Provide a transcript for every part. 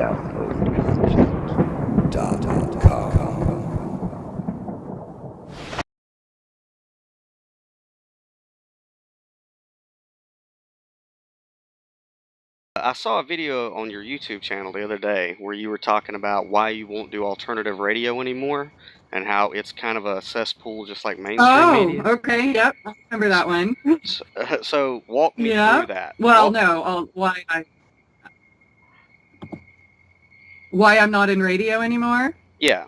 I saw a video on your YouTube channel the other day where you were talking about why you won't do alternative radio anymore and how it's kind of a cesspool just like mainstream media. Okay, yep, I remember that one. So walk me Yeah. through that. Well, no, why I'm not in radio anymore? Yeah.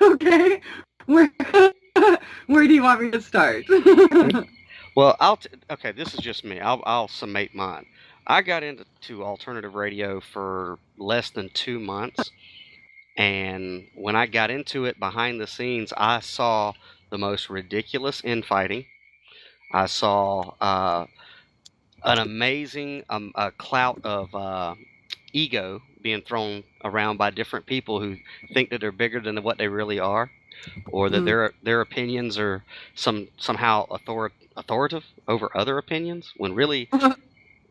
Okay. Where where do you want me to start? Well, okay, this is just me. I'll summate mine. I got into alternative radio for less than 2 months, and when I got into it behind the scenes, I saw the most ridiculous infighting. I saw an amazing clout of ego being thrown around by different people who think that they're bigger than what they really are, or that their opinions are somehow authoritative over other opinions, when really,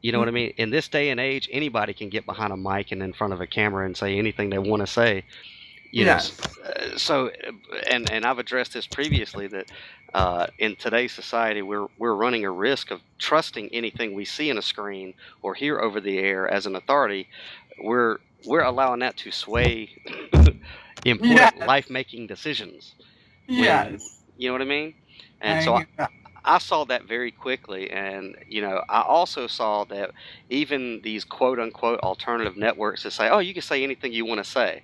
you know what I mean? In this day and age, anybody can get behind a mic and in front of a camera and say anything they want to say. You know, Yes. so and I've addressed this previously, that in today's society we're running a risk of trusting anything we see in a screen or hear over the air as an authority. We're allowing that to sway important life-making decisions. Yes. You know what I mean? And so I saw that very quickly, and I also saw that even these quote-unquote alternative networks that say, "Oh, you can say anything you want to say."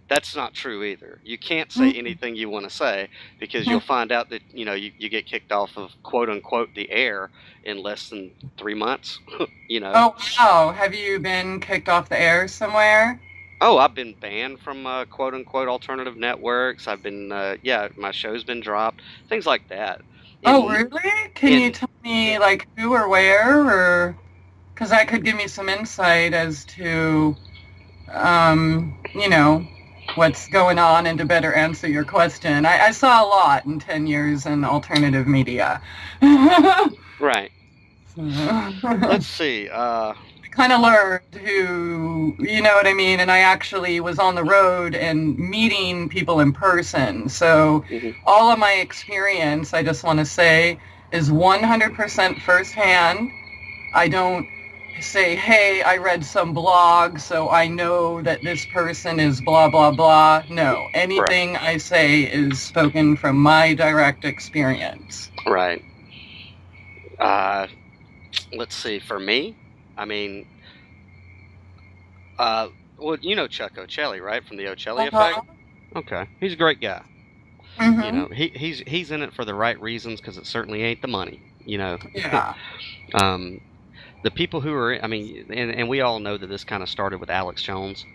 That's not true either. You can't say anything you want to say, because you'll find out that you get kicked off of quote unquote the air in less than 3 months. Oh, wow. Have you been kicked off the air somewhere? Oh, I've been banned from quote unquote alternative networks. I've been my show's been dropped, things like that. Oh, really? Can you tell me like who or where, or because that could give me some insight as to what's going on, and to better answer your question. I saw a lot in 10 years in alternative media. Right. Let's see. I kind of learned who, you know what I mean? And I actually was on the road and meeting people in person. So all of my experience, I just want to say, is 100% firsthand. I don't say, hey, I read some blog, so I know that this person is blah, blah, blah. No, anything I say is spoken from my direct experience. Right. Let's see. For me, I mean, well, you know Chuck Ocelli, right, from the Ocelli Effect? Okay, he's a great guy. He's in it for the right reasons, because it certainly ain't the money. Yeah. The people who are, I mean, and we all know that this kind of started with Alex Jones,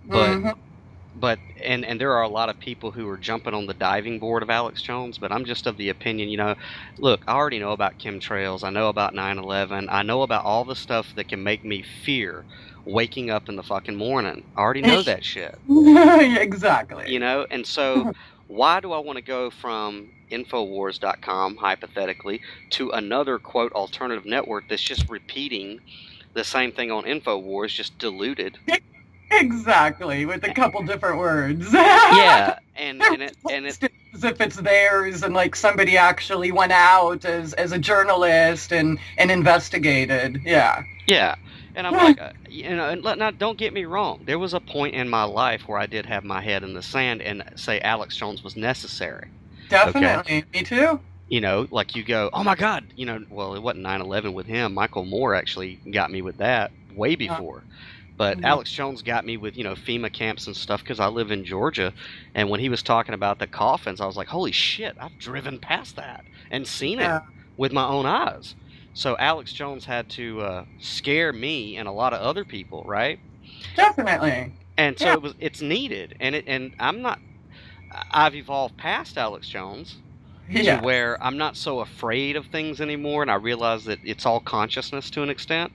but and there are a lot of people who are jumping on the diving board of Alex Jones, but I'm just of the opinion, look, I already know about chemtrails, I know about 9/11, I know about all the stuff that can make me fear waking up in the fucking morning. I already know that shit. Exactly. And so why do I want to go from Infowars.com, hypothetically, to another, quote, alternative network that's just repeating the same thing on Infowars, just diluted? Exactly, with a couple different words. Yeah, and it's as if it's theirs, and like somebody actually went out as a journalist and investigated. Yeah. Yeah. And I'm like, and now don't get me wrong. There was a point in my life where I did have my head in the sand and say Alex Jones was necessary. Definitely. Okay? Me too. Like you go, oh my God, well, it wasn't 9/11 with him. Michael Moore actually got me with that way before. But Alex Jones got me with, FEMA camps and stuff, because I live in Georgia. And when he was talking about the coffins, I was like, holy shit, I've driven past that and seen it with my own eyes. So Alex Jones had to scare me and a lot of other people, right? Definitely. And so it's needed, and I've evolved past Alex Jones to where I'm not so afraid of things anymore, and I realize that it's all consciousness to an extent,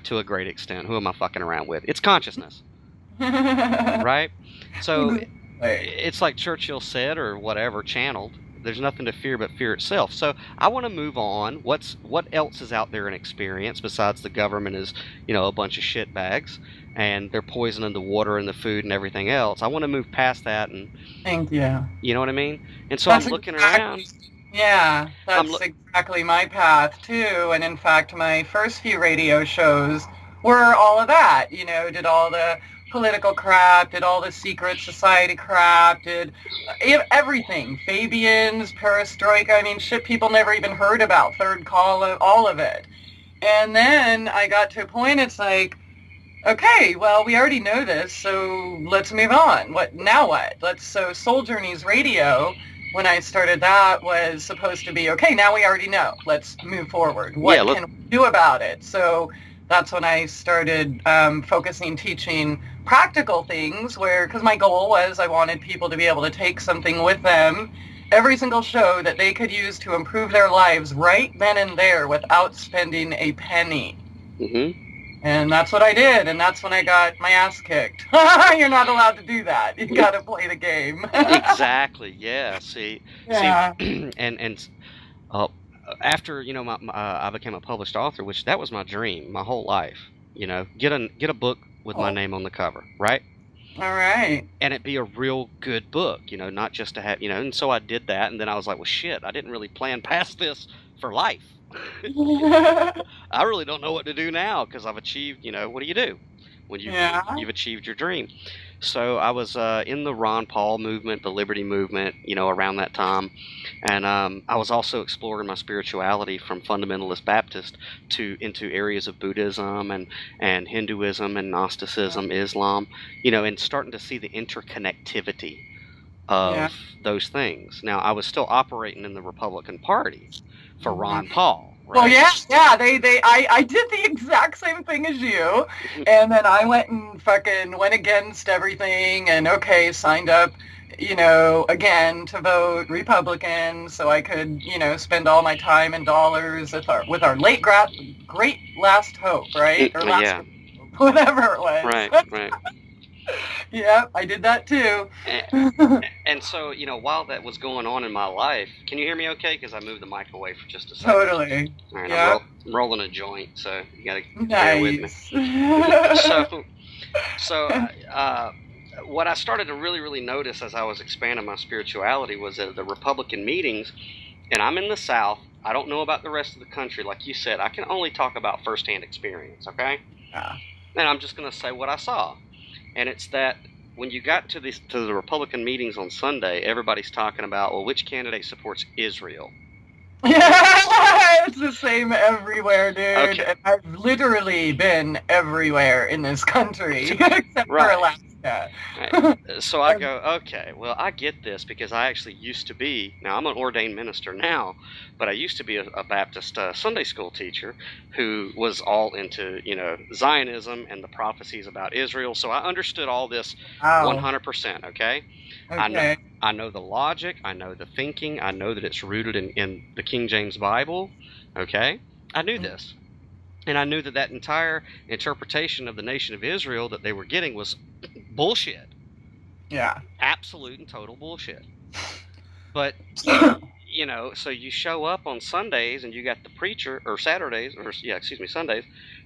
to a great extent. Who am I fucking around with? It's consciousness, right? So it's like Churchill said, or whatever, channeled, there's nothing to fear but fear itself. So I want to move on. What else is out there in experience besides the government is, a bunch of shit bags and they're poisoning the water and the food and everything else. I want to move past that, and Thank you. you know what I mean? And so That's I'm looking exactly, around. yeah, I'm that's exactly my path too. And in fact, my first few radio shows were all of that. Did all the political crap, did all the secret society crap, did everything. Fabians, perestroika. I mean, shit people never even heard about. Third call, all of it. And then I got to a point. It's like, okay, well, we already know this, so let's move on. What? So Soul Journeys Radio, when I started that, was supposed to be, okay, now we already know. Let's move forward. What can we do about it? So that's when I started focusing, teaching practical things because my goal was I wanted people to be able to take something with them every single show that they could use to improve their lives right then and there without spending a penny. Mm-hmm. And that's what I did, and that's when I got my ass kicked. You're not allowed to do that. You got to play the game. Exactly. Yeah. See. Yeah. And after I became a published author, which that was my dream, my whole life. Get a book with my name on the cover, right? All right. And it be a real good book, not just to have, And so I did that, and then I was like, well, shit, I didn't really plan past this for life. I really don't know what to do now because I've achieved, what do you do when you've achieved your dream? So I was in the Ron Paul movement, the Liberty movement, around that time. And I was also exploring my spirituality from fundamentalist Baptist into areas of Buddhism and Hinduism and Gnosticism, Islam, and starting to see the interconnectivity of those things. Now, I was still operating in the Republican Party for Ron Paul. Right? Well, yeah. I did the exact same thing as you, and then I went against everything, and signed up, again to vote Republican, so I could, spend all my time and dollars with our great last hope, right? Or last hope, whatever it was. Right. Yeah, I did that too. And so, while that was going on in my life, can you hear me okay? Because I moved the mic away for just a second. Totally. All right, yeah. I'm rolling a joint, so you got to Nice. bear with me. So what I started to really, really notice as I was expanding my spirituality was that the Republican meetings, and I'm in the South, I don't know about the rest of the country. Like you said, I can only talk about firsthand experience, okay? Yeah. And I'm just going to say what I saw. And it's that when you got to the Republican meetings on Sunday, everybody's talking about, well, which candidate supports Israel? Yeah, it's the same everywhere, dude. Okay. And I've literally been everywhere in this country, except for Alaska. Right. So I go, okay, well, I get this because I actually used to be, now I'm an ordained minister now, but I used to be a Baptist Sunday school teacher who was all into, Zionism and the prophecies about Israel. So I understood all this 100%, okay? I know the logic, I know the thinking, I know that it's rooted in the King James Bible, okay? I knew this. And I knew that entire interpretation of the nation of Israel that they were getting was bullshit. Yeah. Absolute and total bullshit. But, so you show up on Sundays and you got the preacher, or Sundays,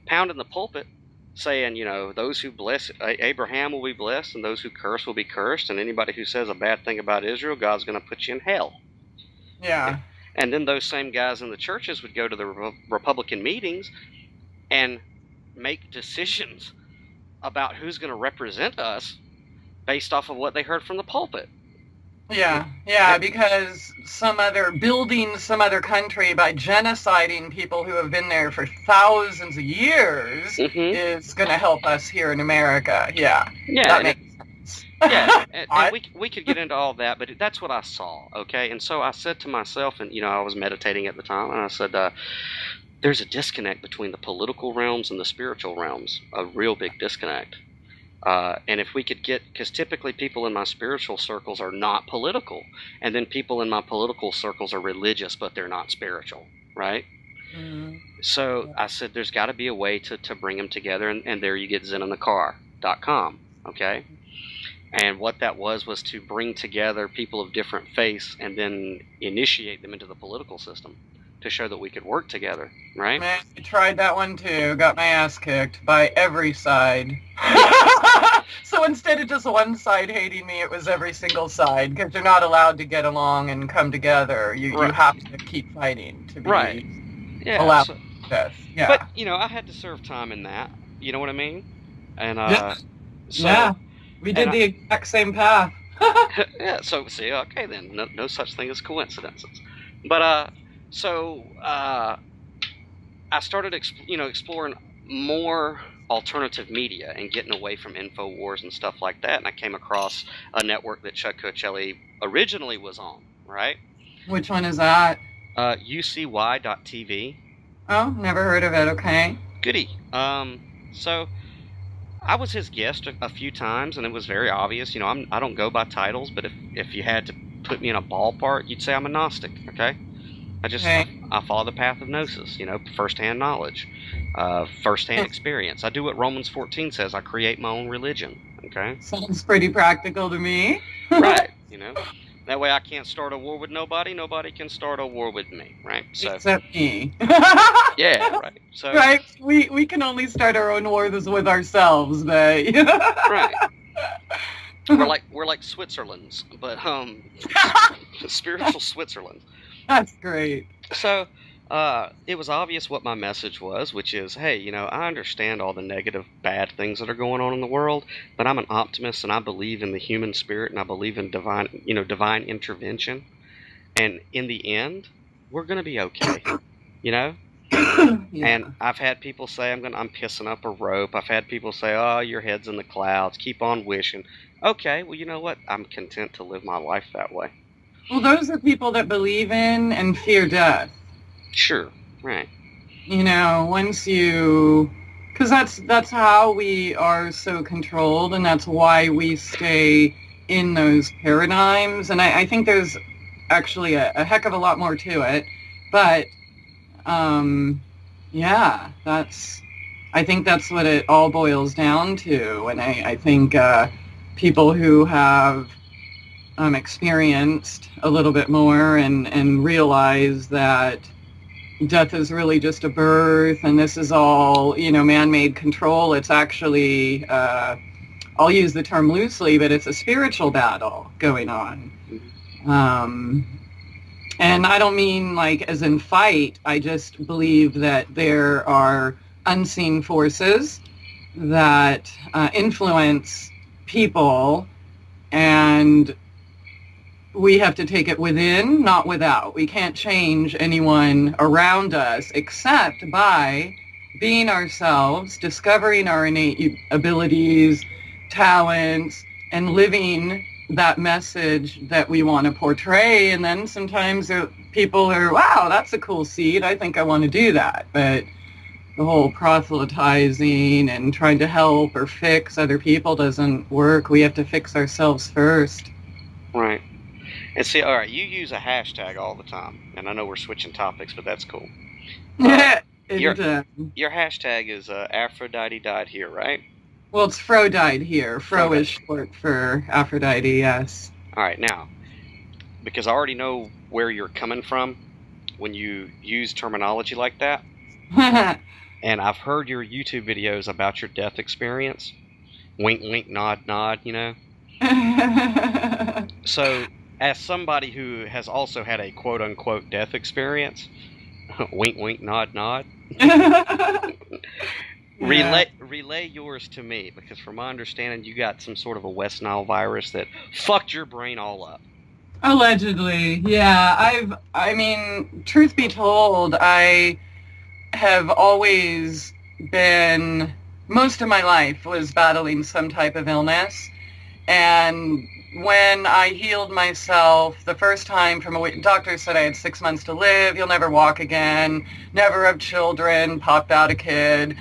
pounding the pulpit saying, those who bless Abraham will be blessed and those who curse will be cursed, and anybody who says a bad thing about Israel, God's going to put you in hell. Yeah. And then those same guys in the churches would go to the Republican meetings and make decisions about who's going to represent us based off of what they heard from the pulpit. Yeah, because some other country by genociding people who have been there for thousands of years is going to help us here in America. Yeah. That makes sense. Yeah, and we could get into all that, but that's what I saw, okay? And so I said to myself, and, I was meditating at the time, and I said, there's a disconnect between the political realms and the spiritual realms, a real big disconnect. And if we could because typically people in my spiritual circles are not political, and then people in my political circles are religious, but they're not spiritual, right? Mm-hmm. So I said, there's got to be a way to bring them together, and there you get ZenInTheCar.com, okay? And what that was to bring together people of different faiths and then initiate them into the political system to show that we could work together, right? Man, I tried that one too. Got my ass kicked by every side. So instead of just one side hating me, it was every single side, because you're not allowed to get along and come together. You have to keep fighting to be allowed to this. Yeah. But, I had to serve time in that. You know what I mean? And, we did the exact same path. Yeah, so, see, okay then. No such thing as coincidences. But, I started, exploring more alternative media and getting away from InfoWars and stuff like that, and I came across a network that Chuck Cocelli originally was on, right? Which one is that? UCY.TV. Oh, never heard of it. Okay. Goody. So I was his guest a few times, and it was very obvious. I don't go by titles, but if you had to put me in a ballpark, you'd say I'm a Gnostic. Okay. I follow the path of gnosis. First-hand knowledge, first-hand experience. I do what Romans 14 says. I create my own religion. Okay. Sounds pretty practical to me. Right. That way I can't start a war with nobody. Nobody can start a war with me, right? So, except me. Yeah, right. So right, we can only start our own wars with ourselves, but right. We're like Switzerland's, but spiritual Switzerland. That's great. So it was obvious what my message was, which is, hey, I understand all the negative, bad things that are going on in the world, but I'm an optimist and I believe in the human spirit and I believe in divine intervention. And in the end, we're going to be okay, Yeah. And I've had people say I'm pissing up a rope. I've had people say, oh, your head's in the clouds. Keep on wishing. Okay, well, you know what? I'm content to live my life that way. Well, those are people that believe in and fear death. Sure, right. Once you... Because that's how we are so controlled, and that's why we stay in those paradigms. And I think there's actually a heck of a lot more to it. But, I think that's what it all boils down to. And I think people who have experienced a little bit more and realize that death is really just a birth and this is all, man-made control. It's actually, I'll use the term loosely, but it's a spiritual battle going on. And I don't mean like as in fight. I just believe that there are unseen forces that influence people, and we have to take it within, not without. We can't change anyone around us except by being ourselves, discovering our innate abilities, talents, and living that message that we want to portray. And then sometimes people are, wow, that's a cool seed. I think I want to do that. But the whole proselytizing and trying to help or fix other people doesn't work. We have to fix ourselves first. Right. And see, all right, you use a hashtag all the time, and I know we're switching topics, but that's cool. Your hashtag is Aphrodite died here, right? Well, it's Fro died here. Fro is short for Aphrodite, yes. All right, now, because I already know where you're coming from when you use terminology like that, and I've heard your YouTube videos about your death experience. Wink, wink, nod, nod, So, as somebody who has also had a quote-unquote death experience, wink, wink, nod, nod, relay yours to me, because from my understanding, you got some sort of a West Nile virus that fucked your brain all up. Allegedly, yeah. I mean, truth be told, I have always been, most of my life was battling some type of illness. And when I healed myself the first time from doctor said I had 6 months to live, you'll never walk again, never have children, popped out a kid,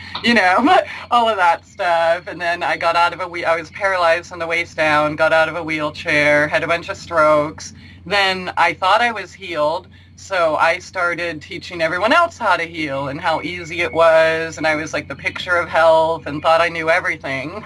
all of that stuff. And then I got out of I was paralyzed from the waist down, got out of a wheelchair, had a bunch of strokes. Then I thought I was healed, So I started teaching everyone else how to heal and how easy it was. And I was like the picture of health and thought I knew everything.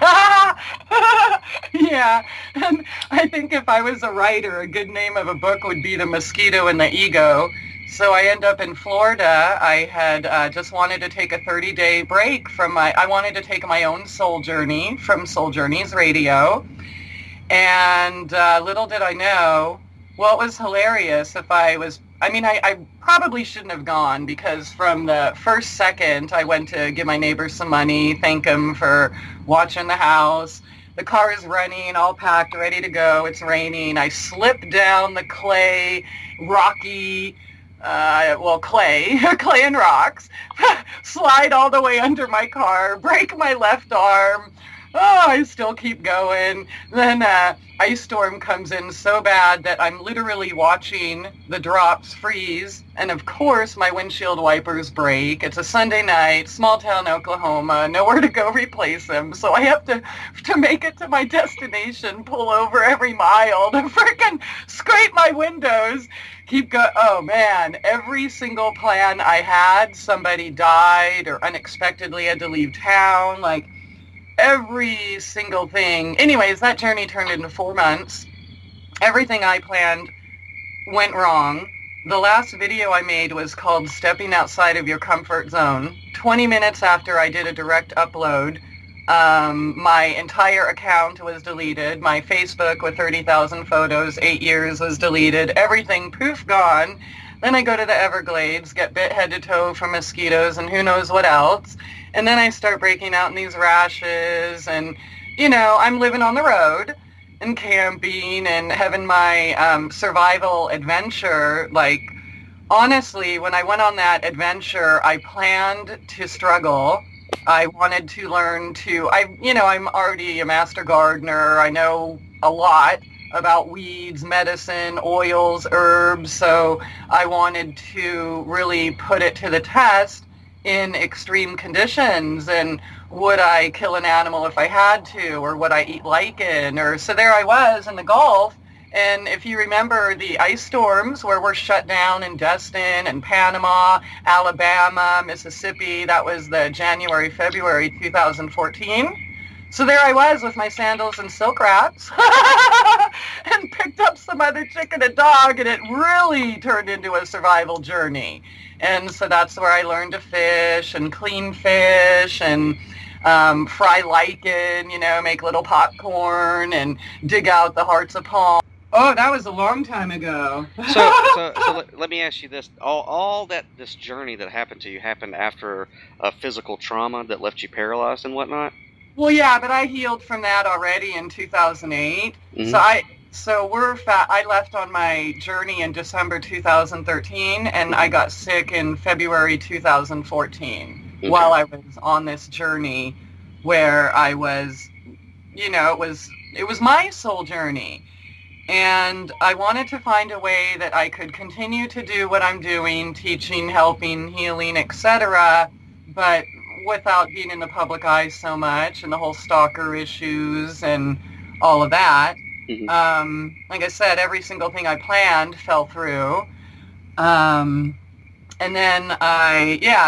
Yeah. And I think if I was a writer, a good name of a book would be The Mosquito and the Ego. So I end up in Florida. I had just wanted to take a 30-day break from I wanted to take my own soul journey from Soul Journeys Radio. And little did I know, well, it was hilarious if I probably shouldn't have gone, because from the first second I went to give my neighbors some money, thank them for watching the house. The car is running, all packed, ready to go. It's raining. I slip down the clay, rocky, clay and rocks, slide all the way under my car, break my left arm. Oh, I still keep going. Then ice storm comes in so bad that I'm literally watching the drops freeze. And of course, my windshield wipers break. It's a Sunday night, small town Oklahoma, nowhere to go replace them. So I have to make it to my destination, pull over every mile to frickin' scrape my windows. Oh man, every single plan I had, somebody died or unexpectedly had to leave town. Like, every single thing. Anyways, that journey turned into 4 months. Everything I planned went wrong. The last video I made was called Stepping Outside of Your Comfort Zone. 20 minutes after I did a direct upload, my entire account was deleted. My Facebook with 30,000 photos, 8 years, was deleted. Everything, poof, gone. Then I go to the Everglades, get bit head to toe from mosquitoes and who knows what else. And then I start breaking out in these rashes, and, I'm living on the road and camping and having my survival adventure. Like, honestly, when I went on that adventure, I planned to struggle. I wanted to learn I'm already a master gardener. I know a lot about weeds, medicine, oils, herbs. So I wanted to really put it to the test in extreme conditions. And would I kill an animal if I had to, or would I eat lichen? So there I was in the Gulf. And if you remember the ice storms where we're shut down in Destin and Panama, Alabama, Mississippi, that was the January, February 2014. So there I was with my sandals and silk wraps and picked up some other chicken and dog, and it really turned into a survival journey. And so that's where I learned to fish and clean fish and fry lichen, make little popcorn and dig out the hearts of palm. Oh, that was a long time ago. So let me ask you this. All this journey that happened to you happened after a physical trauma that left you paralyzed and whatnot? Well, yeah, but I healed from that already in 2008. Mm-hmm. I left on my journey in December 2013, and I got sick in February 2014 while I was on this journey where I was, it was my soul journey. And I wanted to find a way that I could continue to do what I'm doing, teaching, helping, healing, etc., but without being in the public eye so much, and the whole stalker issues and all of that. Mm-hmm. Like I said, every single thing I planned fell through. And then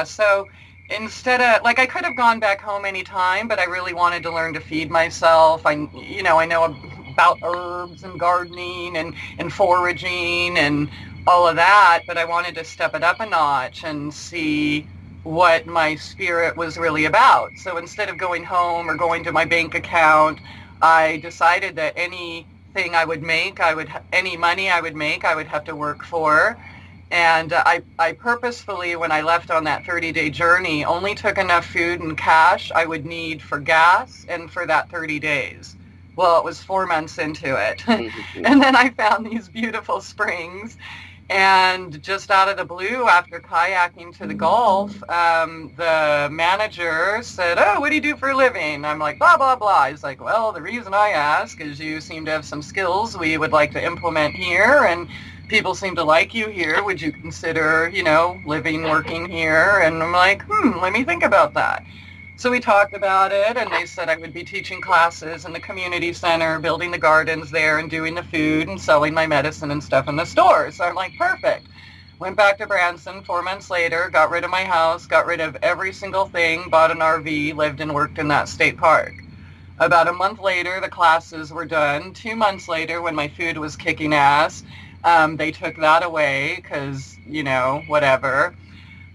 so instead of, I could have gone back home anytime, but I really wanted to learn to feed myself. I know about herbs and gardening and foraging and all of that, but I wanted to step it up a notch and see what my spirit was really about. So instead of going home or going to my bank account, I decided that anything I would make, any money I would make, I would have to work for. And I purposefully, when I left on that 30-day journey, only took enough food and cash I would need for gas and for that 30 days. Well, it was 4 months into it. And then I found these beautiful springs. And just out of the blue, after kayaking to the Gulf, the manager said, "Oh, what do you do for a living?" I'm like, blah, blah, blah. He's like, "Well, the reason I ask is you seem to have some skills we would like to implement here, and people seem to like you here. Would you consider, living, working here?" And I'm like, let me think about that. So we talked about it, and they said I would be teaching classes in the community center, building the gardens there, and doing the food and selling my medicine and stuff in the store. So I'm like, perfect. Went back to Branson 4 months later, got rid of my house, got rid of every single thing, bought an RV, lived and worked in that state park. About a month later, the classes were done. 2 months later, when my food was kicking ass, they took that away because, whatever.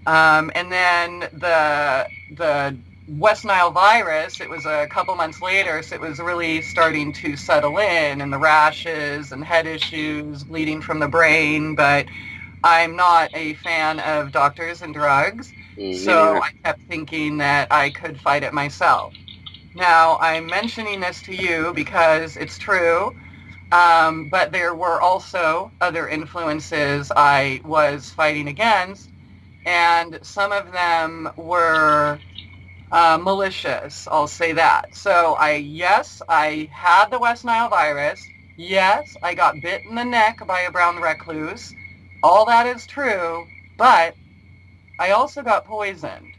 And then the West Nile virus, it was a couple months later, so it was really starting to settle in, and the rashes and head issues, bleeding from the brain. But I'm not a fan of doctors and drugs, so I kept thinking that I could fight it myself. Now, I'm mentioning this to you because it's true, but there were also other influences I was fighting against, and some of them were malicious, I'll say that. So yes, I had the West Nile virus. Yes, I got bit in the neck by a brown recluse. All that is true, but I also got poisoned.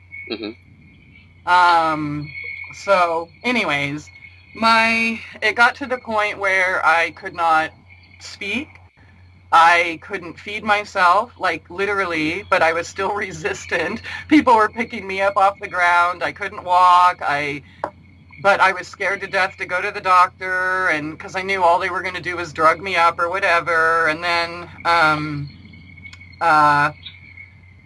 So anyways, it got to the point where I could not speak. I couldn't feed myself, like literally, but I was still resistant. People were picking me up off the ground. I couldn't walk. But I was scared to death to go to the doctor, and because I knew all they were going to do was drug me up or whatever. And then,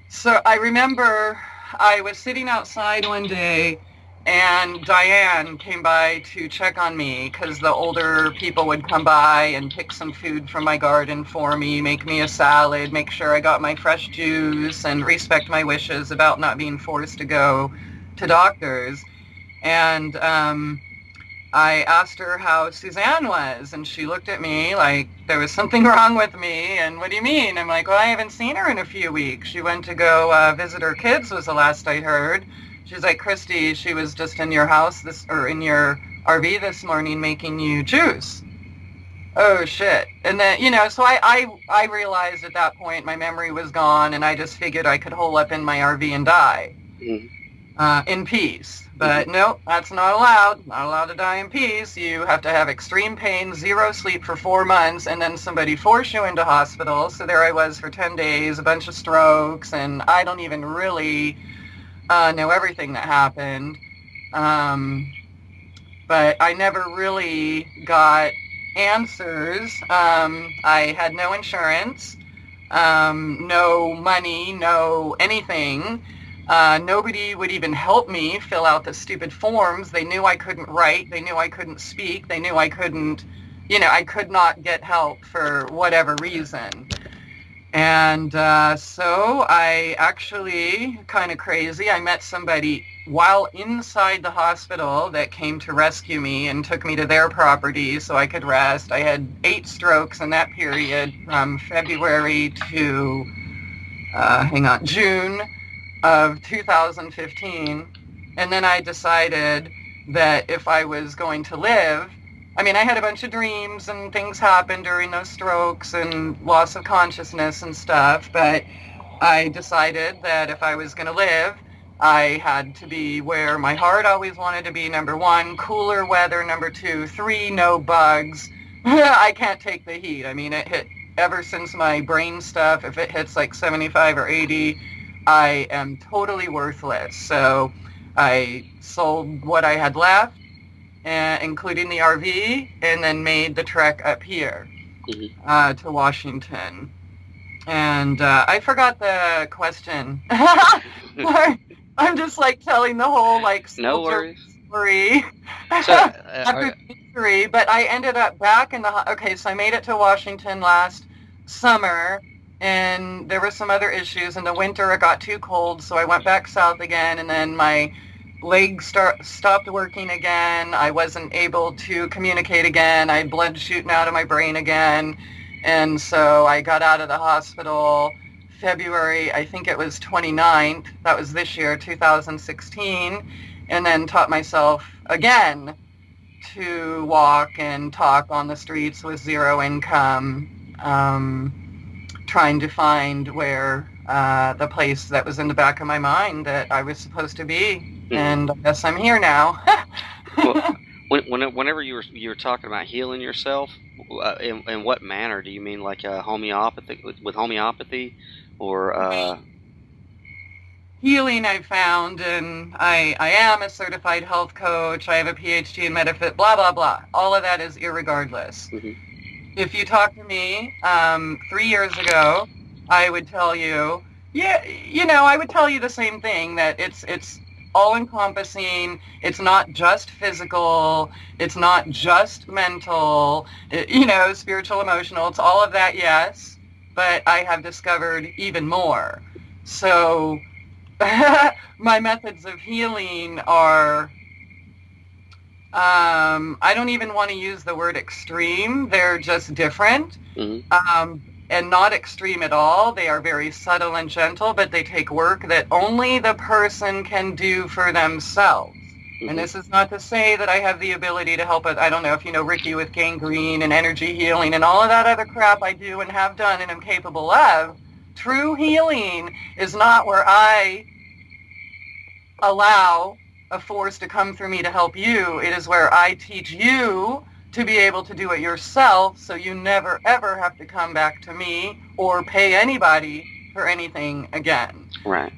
so I remember I was sitting outside one day, and Diane came by to check on me because the older people would come by and pick some food from my garden for me, make me a salad, make sure I got my fresh juice, and respect my wishes about not being forced to go to doctors. And I asked her how Suzanne was, and she looked at me like there was something wrong with me. And what do you mean? I'm like, well, I haven't seen her in a few weeks. She went to go visit her kids was the last I heard. She's like, Christie, she was just in your house in your RV this morning making you juice. Oh, shit. And then, so I realized at that point my memory was gone, and I just figured I could hole up in my RV and die in peace. But no, that's not allowed. Not allowed to die in peace. You have to have extreme pain, 0 sleep for 4 months, and then somebody force you into hospital. So there I was for 10 days, a bunch of strokes, and I don't even really know everything that happened. But I never really got answers. I had no insurance, no money, no anything. Nobody would even help me fill out the stupid forms. They knew I couldn't write. They knew I couldn't speak. They knew I couldn't, I could not get help for whatever reason. And so I actually, kind of crazy, I met somebody while inside the hospital that came to rescue me and took me to their property so I could rest. I had 8 strokes in that period from February to, June of 2015. And then I decided that if I was going to live, I had a bunch of dreams and things happened during those strokes and loss of consciousness and stuff, but I decided that if I was going to live, I had to be where my heart always wanted to be, number 1, cooler weather, number 2, 3, no bugs. I can't take the heat. It hit ever since my brain stuff. If it hits like 75 or 80, I am totally worthless. So I sold what I had left, including the RV, and then made the trek up here to Washington. And I forgot the question. I'm just like telling the whole no worries. Story after injury, but I ended up back in the so I made it to Washington last summer, and there were some other issues. In the winter it got too cold, so I went back south again, and then my legs stopped working again. I wasn't able to communicate again. I had blood shooting out of my brain again. And so I got out of the hospital February, I think it was 29th. That was this year, 2016. And then taught myself again to walk and talk on the streets with 0 income, trying to find where the place that was in the back of my mind that I was supposed to be. And I guess I'm here now. Well, whenever you were talking about healing yourself, In what manner do you mean? Like homeopathy with homeopathy, or Healing I've found, and I am a certified health coach. I have a PhD in metaphysics, blah, blah, blah. All of that is irregardless. Mhm. If you talk to me 3 years ago, I would tell you, I would tell you the same thing, that it's all-encompassing. It's not just physical. It's not just mental, spiritual, emotional. It's all of that, yes, but I have discovered even more. So my methods of healing are, I don't even want to use the word extreme. They're just different. Mhm. And not extreme at all. They are very subtle and gentle, but they take work that only the person can do for themselves. Mhm. And this is not to say that I have the ability to help it. I don't know if you know Ricky with gangrene and energy healing and all of that other crap I do and have done and am capable of. True healing is not where I allow a force to come through me to help you. It is where I teach you to be able to do it yourself, so you never ever have to come back to me or pay anybody for anything again. Right.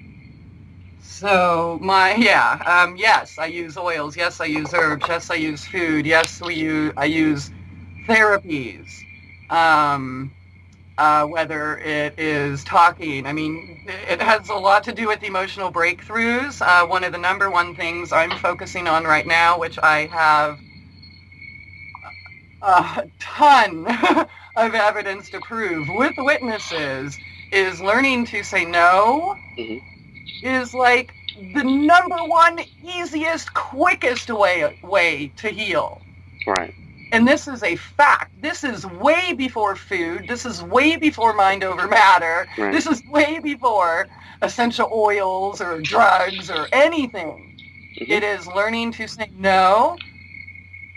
So yes, I use oils. Yes, I use herbs. Yes, I use food. Yes, I use therapies. Whether it is talking. I mean, it has a lot to do with emotional breakthroughs. One of the number one things I'm focusing on right now, which I have a ton of evidence to prove with witnesses, is learning to say no. Mhm. Is like the number one easiest, quickest way to heal. Right. And this is a fact. This is way before food. This is way before mind over matter. Right. This is way before essential oils or drugs or anything. Mhm. It is learning to say no,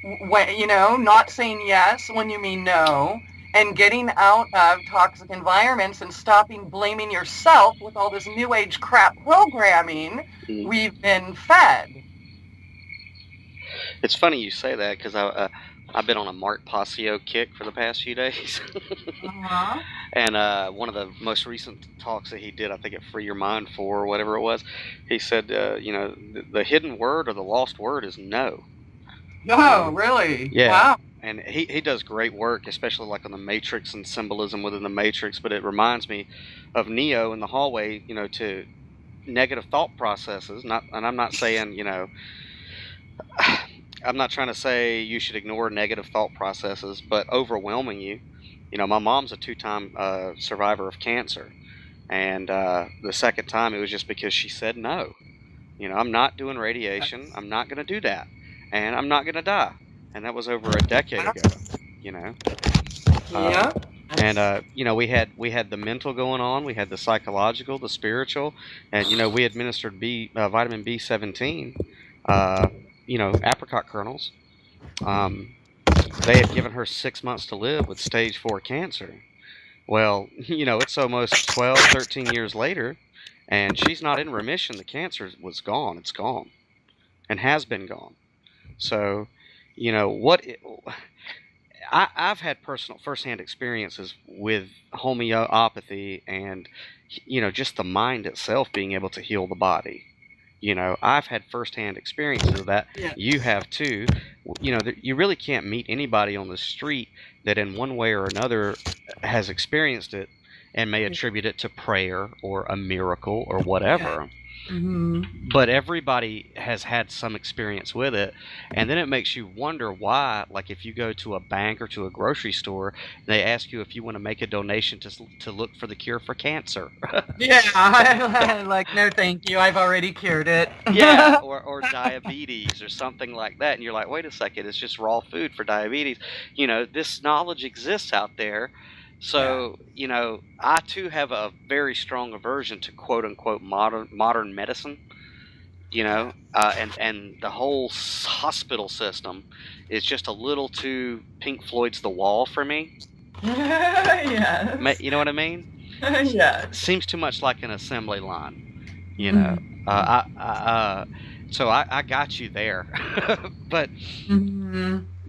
when, not saying yes when you mean no, and getting out of toxic environments and stopping blaming yourself with all this new age crap programming we've been fed. It's funny you say that, because I've been on a Mark Passio kick for the past few days. Uh-huh. And one of the most recent talks that he did, I think at Free Your Mind 4 or whatever it was, he said, the hidden word or the lost word is no. Oh, really? Yeah. Wow. And he does great work, especially like on the Matrix and symbolism within the Matrix. But it reminds me of Neo in the hallway, to negative thought processes. And I'm not saying, I'm not trying to say you should ignore negative thought processes, but overwhelming you. My mom's a 2-time survivor of cancer. And the second time, it was just because she said no. I'm not doing radiation. I'm not going to do that. And I'm not going to die. And that was over a decade ago, Yeah. And we had the mental going on, we had the psychological, the spiritual, and we administered vitamin B17, apricot kernels. They had given her 6 months to live with stage 4 cancer. Well, it's almost 12, 13 years later, and she's not in remission. The cancer was gone. It's gone, and has been gone. So, I've had personal firsthand experiences with homeopathy and, just the mind itself being able to heal the body. I've had firsthand experiences of that. Yeah. You have too. You really can't meet anybody on the street that in one way or another has experienced it and may attribute it to prayer or a miracle or whatever. Yeah. Mm-hmm. But everybody has had some experience with it, and then it makes you wonder why, like if you go to a bank or to a grocery store, they ask you if you want to make a donation to look for the cure for cancer. Yeah, like, no thank you, I've already cured it. Yeah, or diabetes or something like that, and you're like, wait a second, it's just raw food for diabetes. This knowledge exists out there. So, I too have a very strong aversion to quote unquote modern medicine, and the whole hospital system is just a little too Pink Floyd's The Wall for me. Yes. You know what I mean? Yeah. Seems too much like an assembly line, Mm-hmm. So I got you there. But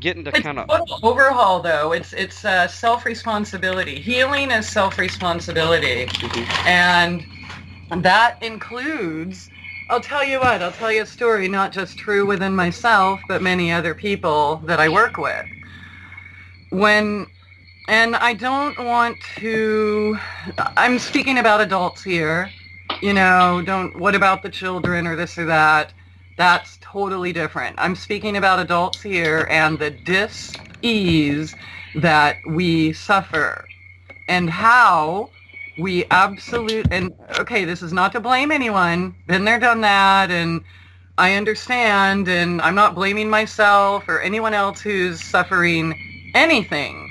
getting to It's kind of total overhaul, though. It's self-responsibility. Healing is self-responsibility, and that includes. I'll tell you what. I'll tell you a story, not just true within myself, but many other people that I work with. And I don't want to. I'm speaking about adults here. What about the children or this or that? That's totally different. I'm speaking about adults here and the dis-ease that we suffer and how we and okay, this is not to blame anyone. Been there, done that, and I understand, and I'm not blaming myself or anyone else who's suffering anything,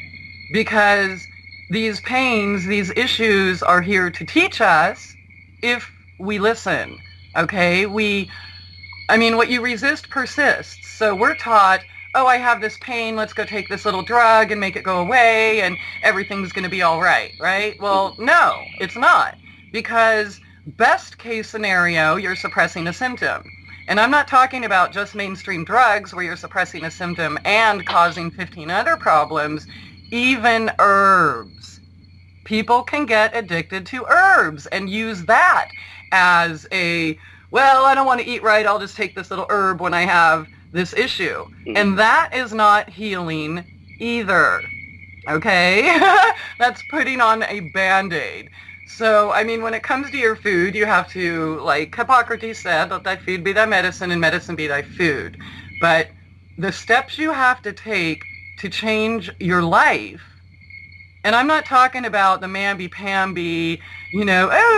because these pains, these issues are here to teach us if we listen, okay? What you resist persists. So we're taught, oh, I have this pain, let's go take this little drug and make it go away and everything's going to be all right, right? Well, no, it's not. Because best case scenario, you're suppressing a symptom. And I'm not talking about just mainstream drugs where you're suppressing a symptom and causing 15 other problems. Even herbs. People can get addicted to herbs and use that as well, I don't want to eat right, I'll just take this little herb when I have this issue. And that is not healing either. Okay? That's putting on a Band-Aid. So, when it comes to your food, you have to, like Hippocrates said, let thy food be thy medicine and medicine be thy food. But the steps you have to take to change your life, and I'm not talking about the mamby-pamby,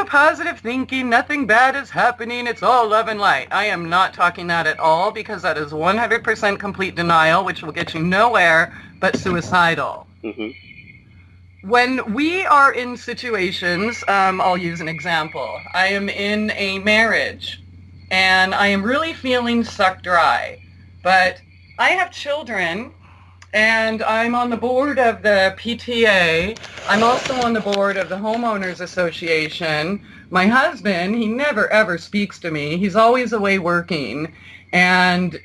positive thinking, nothing bad is happening, it's all love and light. I am not talking that at all, because that is 100% complete denial, which will get you nowhere but suicidal. When we are in situations, I'll use an example. I am in a marriage, and I am really feeling sucked dry, but I have children, and I'm on the board of the PTA. I'm also on the board of the Homeowners Association. My husband, he never ever speaks to me. He's always away working. And,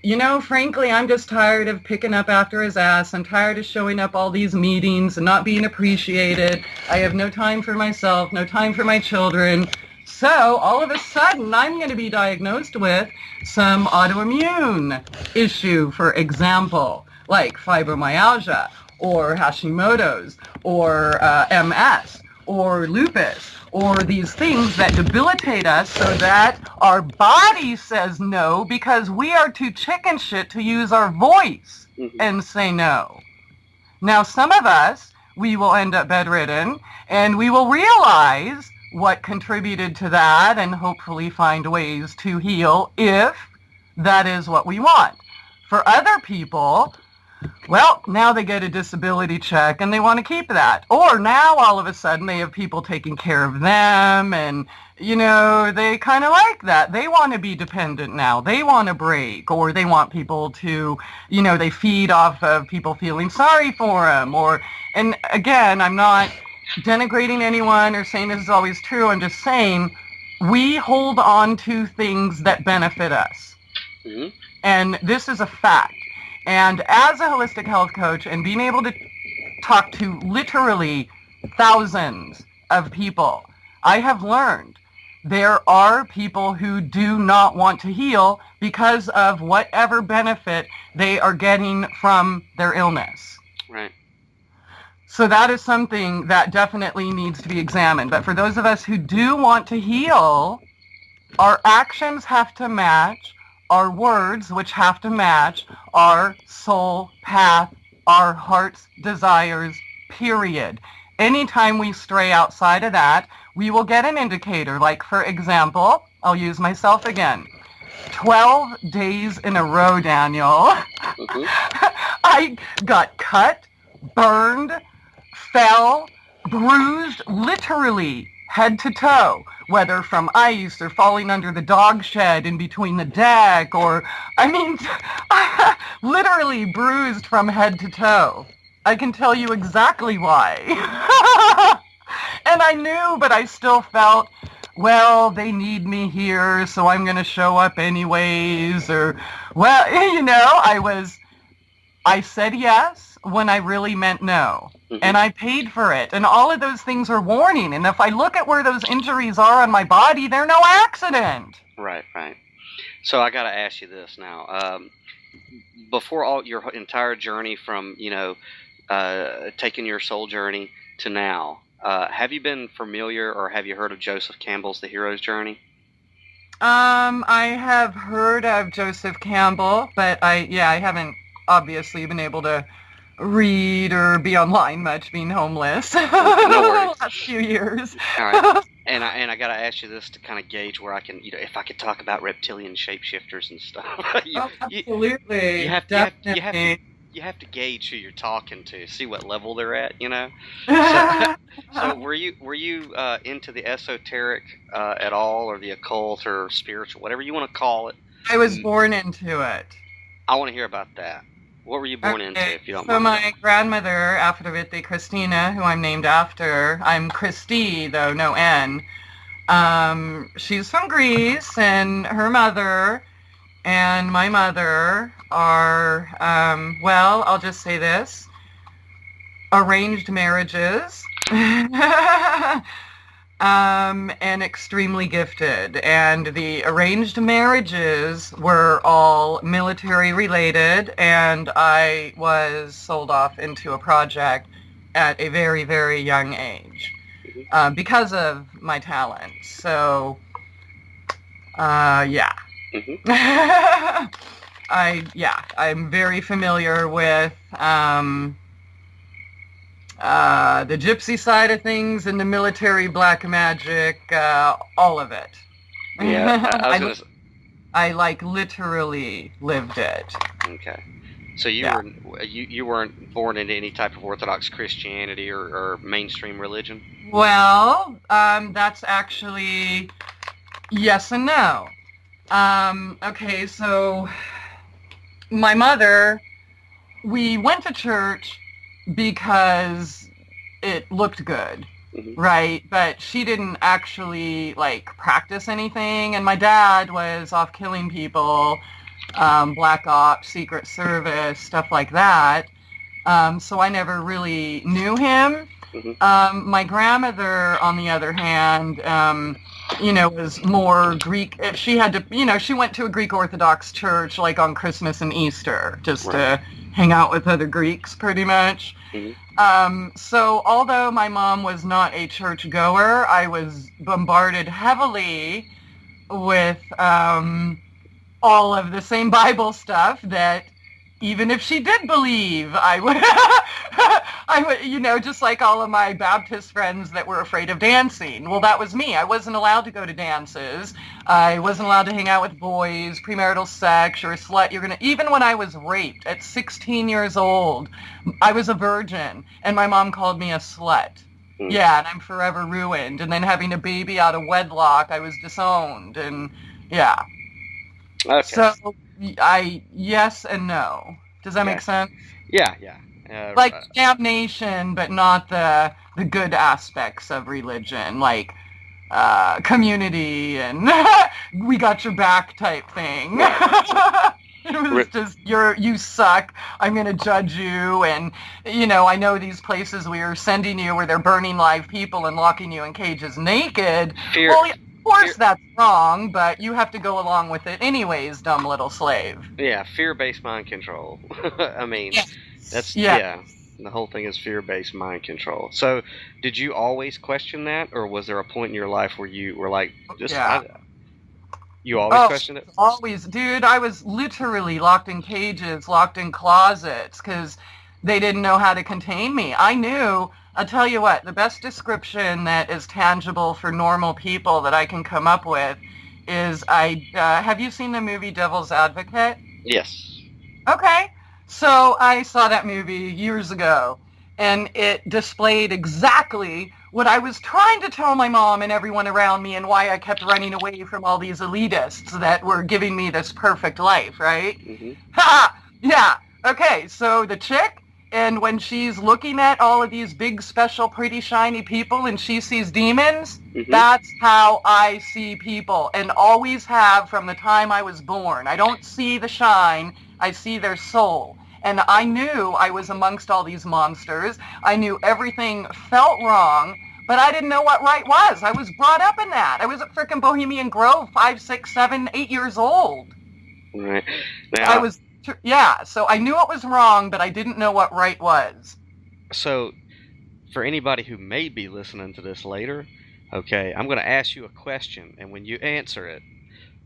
frankly, I'm just tired of picking up after his ass. I'm tired of showing up all these meetings and not being appreciated. I have no time for myself, no time for my children. So all of a sudden, I'm going to be diagnosed with some autoimmune issue, for example, like fibromyalgia or Hashimoto's or MS or lupus, or these things that debilitate us so that our body says no because we are too chicken shit to use our voice and say no. Now, some of us, we will end up bedridden, and we will realize what contributed to that and hopefully find ways to heal if that is what we want. For other people, well, now they get a disability check and they want to keep that. Or now all of a sudden they have people taking care of them, and, they kind of like that. They want to be dependent now. They want a break, or they want people to, they feed off of people feeling sorry for them. And again, I'm not denigrating anyone or saying this is always true. I'm just saying we hold on to things that benefit us. And this is a fact. And as a holistic health coach and being able to talk to literally thousands of people, I have learned there are people who do not want to heal because of whatever benefit they are getting from their illness. Right. So that is something that definitely needs to be examined. But for those of us who do want to heal, our actions have to match our words, which have to match our soul path, our heart's desires, period. Anytime we stray outside of that, we will get an indicator. Like, for example, I'll use myself again. 12 days in a row, Daniel, I got cut, burned, fell, bruised, literally head to toe, whether from ice or falling under the dog shed in between the deck, or, literally bruised from head to toe. I can tell you exactly why. And I knew, but I still felt, well, they need me here, so I'm going to show up anyways, or, well, I said yes when I really meant no. Mhm. And I paid for it. And all of those things are warning. And if I look at where those injuries are on my body, they're no accident. Right. So I got to ask you this now. Before all your entire journey from, taking your soul journey to now, have you been familiar or have you heard of Joseph Campbell's The Hero's Journey? I have heard of Joseph Campbell, but I haven't obviously been able to read or be online much, being homeless. No worries. The last few years. All right. And I got to ask you this to kind of gauge where I can, if I could talk about reptilian shapeshifters and stuff. Absolutely. You have to gauge who you're talking to, see what level they're at, So were you into the esoteric at all, or the occult or spiritual, whatever you want to call it? I was born into it. I want to hear about that. What were you born into, if you don't mind? So my grandmother, Aphrodite Christina, who I'm named after, I'm Christie, though no N. She's from Greece, and her mother and my mother are, I'll just say this, arranged marriages. And extremely gifted. And the arranged marriages were all military related, and I was sold off into a project at a very, very young age because of my talents. So, yeah. Mm-hmm. I'm very familiar with the gypsy side of things and the military black magic, all of it. Yeah, I literally lived it. Okay, so you weren't born into any type of Orthodox Christianity or mainstream religion? Well, that's actually yes and no. Okay, so my mother, we went to church because it looked good, mm-hmm. right? But she didn't actually practice anything. And my dad was off killing people, black ops, Secret Service, stuff like that. So I never really knew him. Mm-hmm. My grandmother, on the other hand, was more Greek. She had to, she went to a Greek Orthodox church on Christmas and Easter just to hang out with other Greeks, pretty much. Mm-hmm. So although my mom was not a church goer, I was bombarded heavily with all of the same Bible stuff that even if she did believe, I would, just like all of my Baptist friends that were afraid of dancing. Well, that was me. I wasn't allowed to go to dances. I wasn't allowed to hang out with boys, premarital sex, you're a slut. Even when I was raped at 16 years old, I was a virgin, and my mom called me a slut. Mm. Yeah, and I'm forever ruined. And then having a baby out of wedlock, I was disowned, and yeah. Okay. So yes and no. Does that make sense? Yeah. Damnation, but not the good aspects of religion, community and we got your back type thing. It was just, you suck, I'm going to judge you, and, I know these places we are sending you where they're burning live people and locking you in cages naked. Of course that's wrong, but you have to go along with it anyways, dumb little slave. Yeah, fear-based mind control. I mean, that's, the whole thing is fear-based mind control. So, did you always question that, or was there a point in your life where you were you always questioned it? Always. Dude, I was literally locked in cages, locked in closets, because they didn't know how to contain me. I knew... I'll tell you what, the best description that is tangible for normal people that I can come up with is have you seen the movie Devil's Advocate? Yes. Okay. So I saw that movie years ago, and it displayed exactly what I was trying to tell my mom and everyone around me, and why I kept running away from all these elitists that were giving me this perfect life, right? Mm-hmm. Ha! Yeah. Okay, so the chick, and when she's looking at all of these big, special, pretty, shiny people and she sees demons, mm-hmm. That's how I see people, and always have from the time I was born. I don't see the shine, I see their soul. and I knew I was amongst all these monsters. I knew everything felt wrong, but I didn't know what right was. I was brought up in that. I was at frickin' Bohemian Grove, 5, 6, 7, 8 years old. Right. Now, So I knew it was wrong, but I didn't know what right was. So, for anybody who may be listening to this later, okay, I'm going to ask you a question, and when you answer it,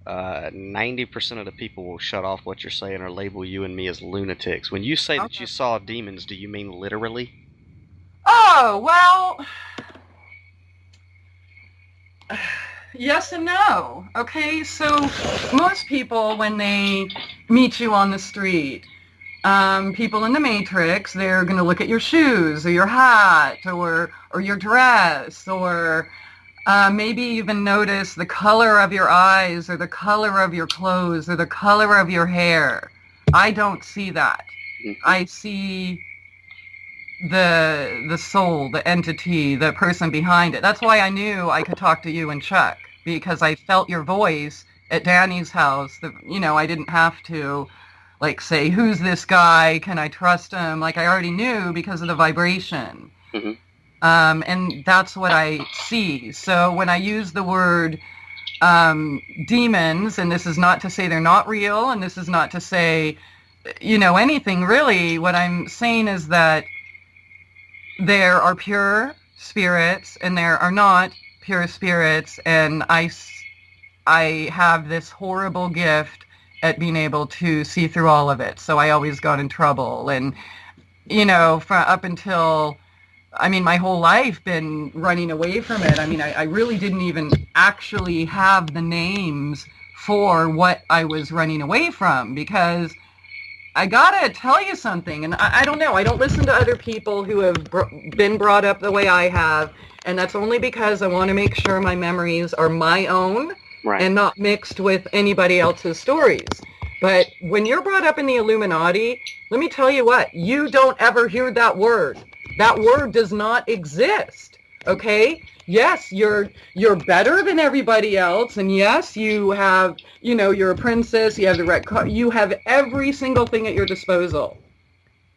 90% of the people will shut off what you're saying or label you and me as lunatics. When you say that you saw demons, do you mean literally? Oh, well, yes and no. Okay, so most people, when they meet you on the street, people in the Matrix, they're going to look at your shoes or your hat or your dress or maybe even notice the color of your eyes or the color of your clothes or the color of your hair. I don't see that. I see the soul, the entity, the person behind it. That's why I knew I could talk to you and Chuck, because I felt your voice at Danny's house. I didn't have to say, who's this guy? Can I trust him? I already knew because of the vibration. Mm-hmm. And that's what I see. So when I use the word demons, and this is not to say they're not real, and this is not to say, anything really, what I'm saying is that there are pure spirits and there are not pure spirits, and I have this horrible gift at being able to see through all of it. So I always got in trouble, and up until my whole life been running away from it. I really didn't even actually have the names for what I was running away from, because I gotta tell you something, and I don't know, I don't listen to other people who have been brought up the way I have, and that's only because I want to make sure my memories are my own, right, and not mixed with anybody else's stories. But when you're brought up in the Illuminati, let me tell you what, you don't ever hear that word. That word does not exist, okay? Yes, you're better than everybody else, and yes, you have, you're a princess, you have the red car, you have every single thing at your disposal,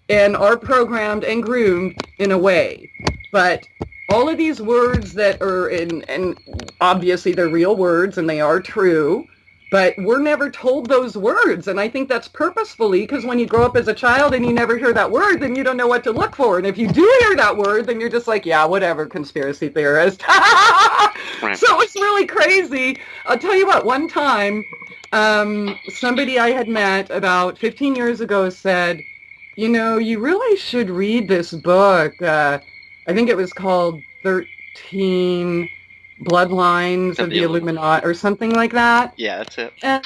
and are programmed and groomed in a way. But all of these words that are and obviously they're real words and they are true, but we're never told those words, and I think that's purposefully, because when you grow up as a child and you never hear that word, then you don't know what to look for. And if you do hear that word, then you're just like, yeah, whatever, conspiracy theorist. Right. So it's really crazy. I'll tell you what, one time, somebody I had met about 15 years ago said, you really should read this book. I think it was called 13... Bloodlines of the Illuminati or something like that. Yeah, that's it. And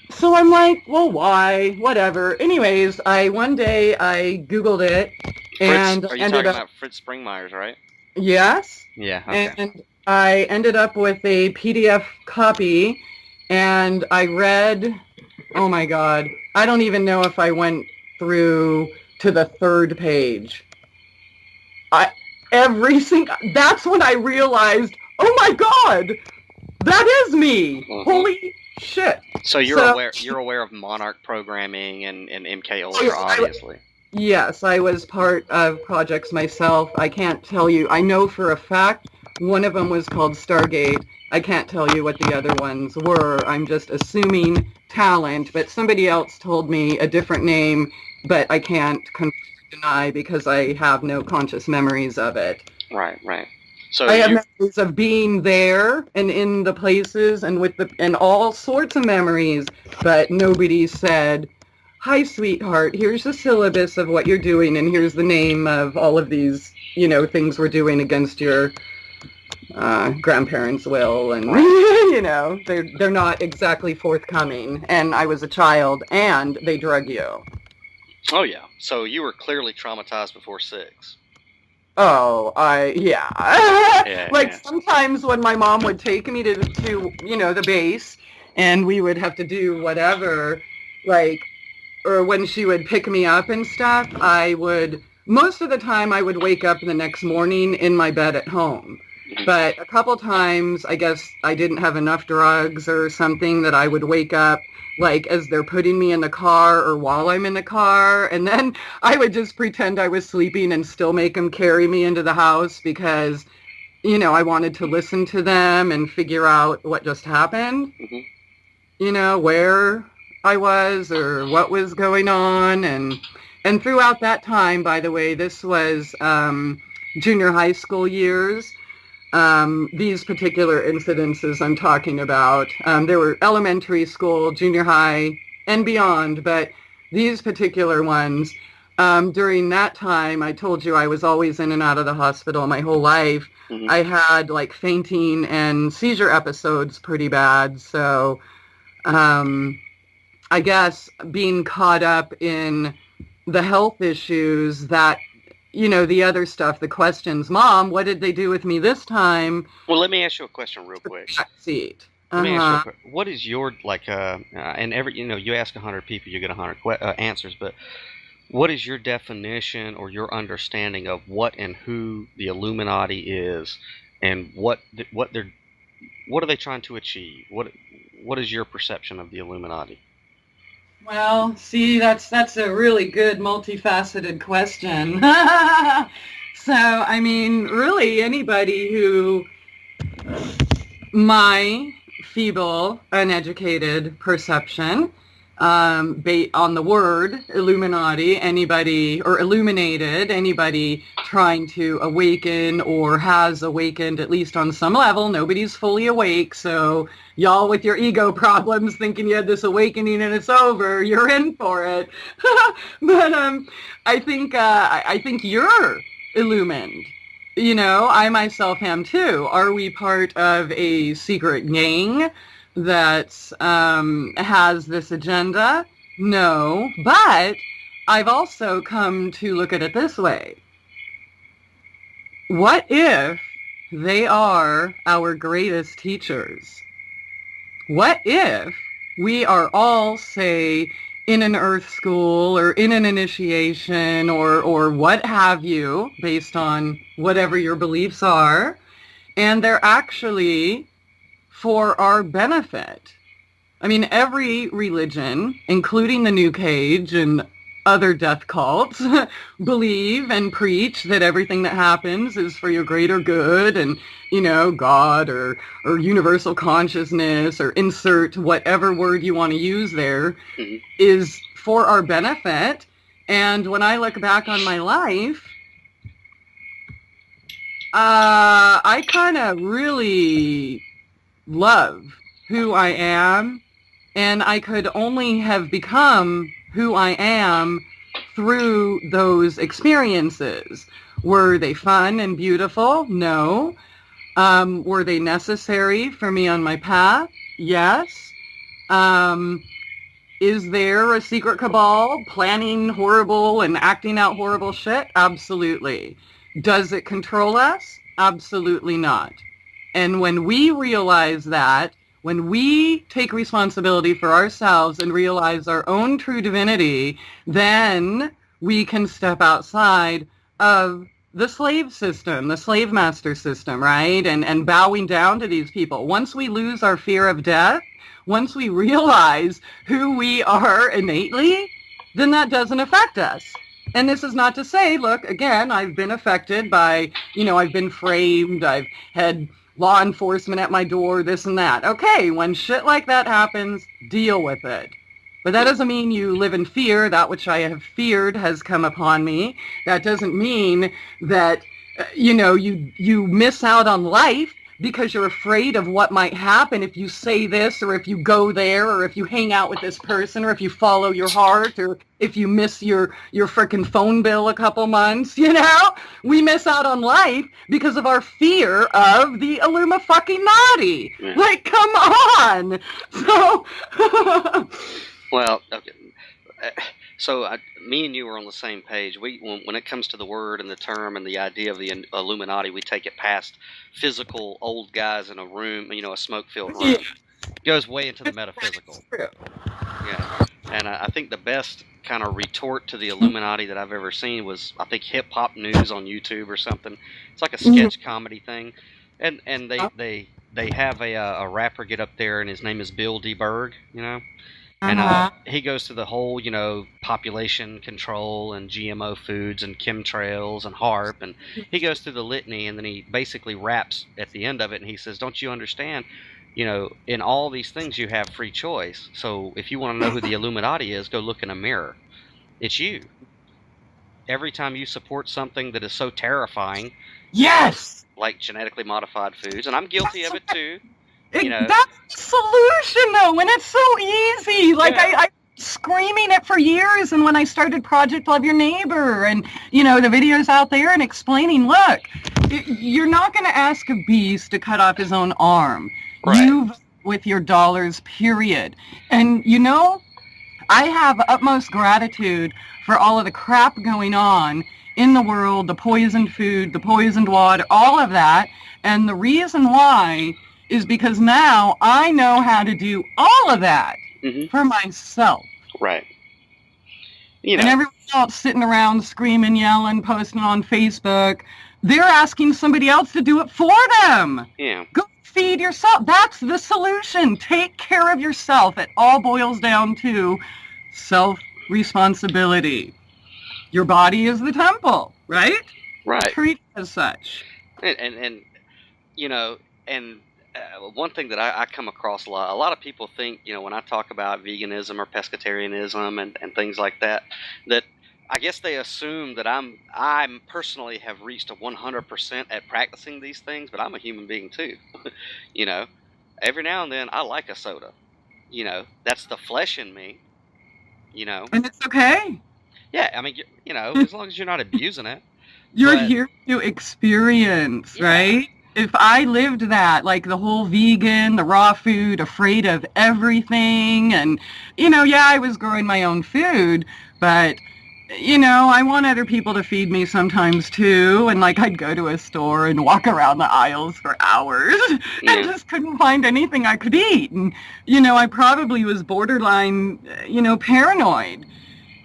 so I'm like, well, why? Whatever. Anyways, one day I Googled it and are you talking about Fritz Springmeyer's, right? Yes. Yeah. Okay. And I ended up with a PDF copy, and I read, oh my God, I don't even know if I went through to the 3rd page. That's when I realized, oh my God, that is me. Mm-hmm. Holy shit. So you're aware of Monarch programming and MK Ultra, obviously. Yes, I was part of projects myself. I can't tell you. I know for a fact one of them was called Stargate. I can't tell you what the other ones were. I'm just assuming talent, but somebody else told me a different name, but I can't deny because I have no conscious memories of it. Right. So I have memories of being there and in the places and all sorts of memories, but nobody said, hi, sweetheart, here's the syllabus of what you're doing, and here's the name of all of these, things we're doing against your grandparents' will, and, they're not exactly forthcoming, and I was a child, and they drug you. Oh, yeah. So you were clearly traumatized before 6. Oh, yeah. Sometimes when my mom would take me to the base, and we would have to do whatever, or when she would pick me up and stuff, most of the time I would wake up the next morning in my bed at home. But a couple times, I guess I didn't have enough drugs or something, that I would wake up like as they're putting me in the car or while I'm in the car. And then I would just pretend I was sleeping and still make them carry me into the house because, I wanted to listen to them and figure out what just happened, where I was or what was going on. And throughout that time, by the way, this was junior high school years. These particular incidences I'm talking about, there were elementary school, junior high, and beyond, but these particular ones, during that time, I told you I was always in and out of the hospital my whole life. I had like fainting and seizure episodes pretty bad, so I guess being caught up in the health issues that, the other stuff, the questions, Mom, what did they do with me this time? Well, let me ask you a question real quick. Seat. Let me ask you what is your, and every, you ask 100 people, you get 100 answers, but what is your definition or your understanding of what and who the Illuminati is, and what are they trying to achieve? What is your perception of the Illuminati? Well, see, that's a really good multifaceted question. So, I mean, really anybody who, my feeble, uneducated perception, on the word Illuminati, anybody, or illuminated, anybody trying to awaken or has awakened, at least on some level. Nobody's fully awake, so y'all with your ego problems thinking you had this awakening and it's over, you're in for it. But I think you're illumined. I myself am too. Are we part of a secret gang that has this agenda? No, but I've also come to look at it this way. What if they are our greatest teachers? What if we are all, say, in an earth school or in an initiation or what have you, based on whatever your beliefs are, and they're actually for our benefit? I mean, every religion, including the New Age and other death cults, believe and preach that everything that happens is for your greater good, and, God or universal consciousness, or insert whatever word you want to use there, is for our benefit. And when I look back on my life, I kind of really love who I am, and I could only have become who I am through those experiences. Were they fun and beautiful? No. Were they necessary for me on my path? Yes. Is there a secret cabal planning horrible and acting out horrible shit? Absolutely. Does it control us? Absolutely not. And when we realize that, when we take responsibility for ourselves and realize our own true divinity, then we can step outside of the slave system, the slave master system, right? And bowing down to these people. Once we lose our fear of death, once we realize who we are innately, then that doesn't affect us. And this is not to say, look, again, I've been affected by, I've been framed, I've had law enforcement at my door, this and that. Okay, when shit like that happens, deal with it. But that doesn't mean you live in fear. That which I have feared has come upon me. That doesn't mean that, you miss out on life because you're afraid of what might happen if you say this, or if you go there, or if you hang out with this person, or if you follow your heart, or if you miss your frickin' phone bill a couple months, We miss out on life because of our fear of the Illuma-fucking-Nati. Yeah. Like, come on! So... Well, okay. So me and you are on the same page. When it comes to the word and the term and the idea of the Illuminati, we take it past physical old guys in a room, a smoke-filled room. It goes way into the metaphysical. Yeah, and I think the best kind of retort to the Illuminati that I've ever seen was, I think, Hip Hop News on YouTube or something. It's like a sketch comedy thing. And they have a rapper get up there, and his name is Bill D. Berg, and Uh-huh. he goes through the whole, population control and GMO foods and chemtrails and HARP, and he goes through the litany, and then he basically raps at the end of it, and he says, "Don't you understand? In all these things you have free choice. So if you want to know who the Illuminati is, go look in a mirror. It's you. Every time you support something that is so terrifying, Yes! like genetically modified foods, and I'm guilty of it too, That's the solution, though, when it's so easy. Like, Yeah. I screaming it for years, and when I started Project Love Your Neighbor, and, the videos out there and explaining, look, you're not going to ask a beast to cut off his own arm. Right. You vote with your dollars, period. And, I have utmost gratitude for all of the crap going on in the world, the poisoned food, the poisoned water, all of that. And the reason why is because now I know how to do all of that for myself. Right. And everyone else sitting around screaming, yelling, posting on Facebook, they're asking somebody else to do it for them. Yeah. Go feed yourself. That's the solution. Take care of yourself. It all boils down to self-responsibility. Your body is the temple, right? Right. Treat it as such. And one thing that I come across a lot of people think, when I talk about veganism or pescatarianism and things like that I guess they assume that I personally have reached a 100% at practicing these things, but I'm a human being too. Every now and then I like a soda. That's the flesh in me. And it's okay. Yeah, I mean, as long as you're not abusing it. You're here to experience, right? If I lived that, like the whole vegan, the raw food, afraid of everything, and, I was growing my own food, but, I want other people to feed me sometimes too, and like I'd go to a store and walk around the aisles for hours and just couldn't find anything I could eat. And, I probably was borderline, paranoid.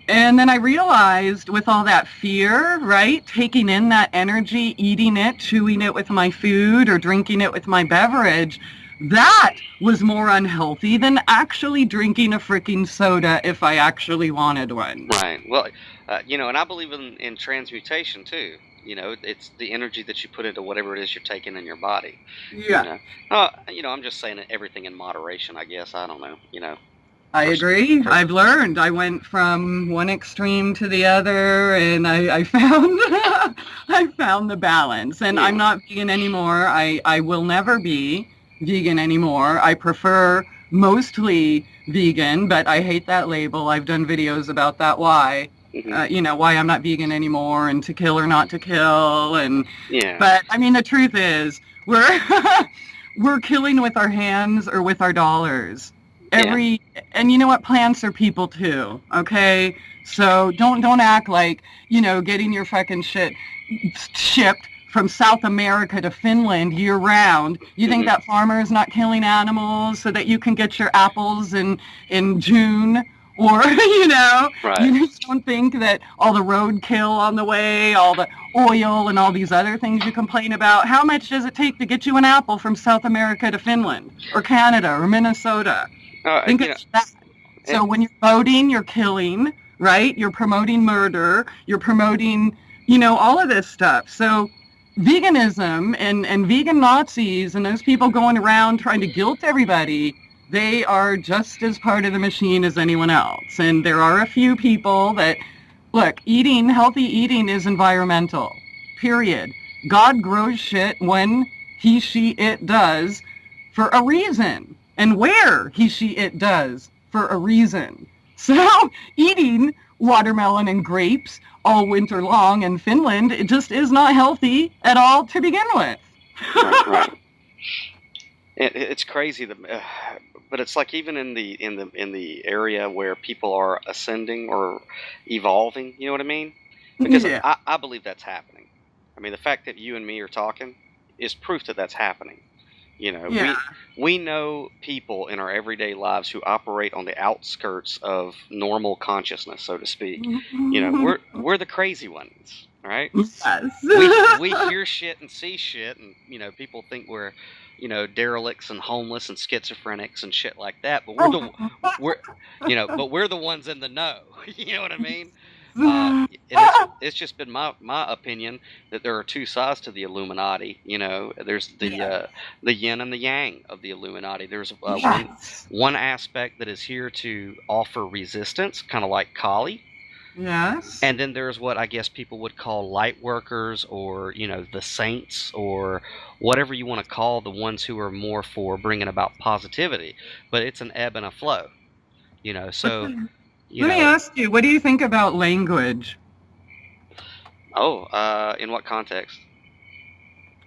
And then I realized with all that fear, right, taking in that energy, eating it, chewing it with my food or drinking it with my beverage, that was more unhealthy than actually drinking a freaking soda if I actually wanted one. Right. Well, and I believe in transmutation too. It's the energy that you put into whatever it is you're taking in your body. Yeah. I'm just saying everything in moderation, I guess. I don't know, I agree. I've learned. I went from one extreme to the other, and I found I found the balance. And I'm not vegan anymore. I will never be vegan anymore. I prefer mostly vegan, but I hate that label. I've done videos about that. Why? Why I'm not vegan anymore, and to kill or not to kill. And but I mean, the truth is, we're killing with our hands or with our dollars. And you know what, plants are people too, okay? So don't act like, getting your fucking shit shipped from South America to Finland year round. You think that farmer is not killing animals so that you can get your apples in June? Or, right. You just don't think that all the roadkill on the way, all the oil and all these other things you complain about, how much does it take to get you an apple from South America to Finland or Canada or Minnesota? Think of that. So when you're voting, you're killing, right? You're promoting murder. You're promoting, all of this stuff. So veganism and vegan Nazis and those people going around trying to guilt everybody, they are just as part of the machine as anyone else. And there are a few people that, look, healthy eating is environmental, period. God grows shit when he, she, it does for a reason. And where he, she, it does for a reason. So eating watermelon and grapes all winter long in Finland, it just is not healthy at all to begin with. Right. It's crazy, but it's like even in the area where people are ascending or evolving, you know what I mean? Because I believe that's happening. I mean, the fact that you and me are talking is proof that that's happening. You know, Yeah. we know people in our everyday lives who operate on the outskirts of normal consciousness, so to speak. You know, we're the crazy ones, right? Yes. We hear shit and see shit, and you know, people think we're, you know, derelicts and homeless and schizophrenics and shit like that. But we're you know, but we're the ones in the know. You know what I mean? And it's just been my opinion that there are two sides to the Illuminati. You know, there's the yin and the yang of the Illuminati. There's Yes. one aspect that is here to offer resistance, kind of like Kali. Yes. And then there's what I guess people would call light workers, or you know, the saints, or whatever you want to call the ones who are more for bringing about positivity. But it's an ebb and a flow, you know. So, you Let me know, ask you, what do you think about language? in what context?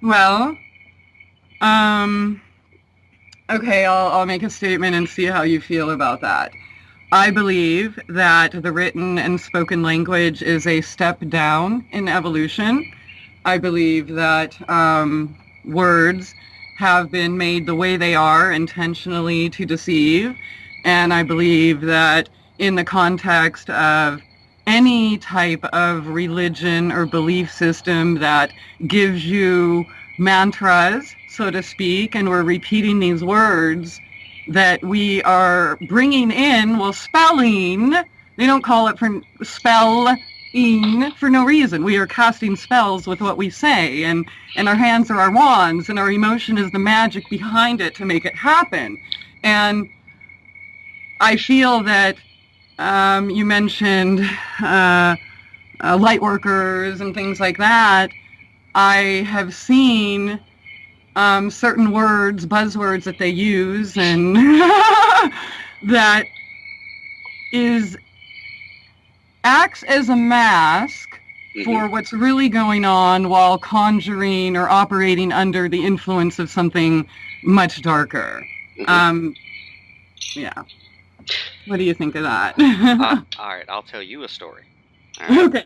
Well, okay, I'll make a statement and see how you feel about that. I believe that the written and spoken language is a step down in evolution. I believe that words have been made the way they are intentionally to deceive. And I believe that in the context of any type of religion or belief system that gives you mantras, so to speak, and we're repeating these words that we are bringing in, well, spelling, they don't call it for spelling for no reason. We are casting spells with what we say, and our hands are our wands, and our emotion is the magic behind it to make it happen. And I feel that you mentioned light workers and things like that. I have seen certain words, buzzwords that they use, and that acts as a mask for what's really going on while conjuring or operating under the influence of something much darker. Yeah. What do you think of that? All right, I'll tell you a story. Right. Okay.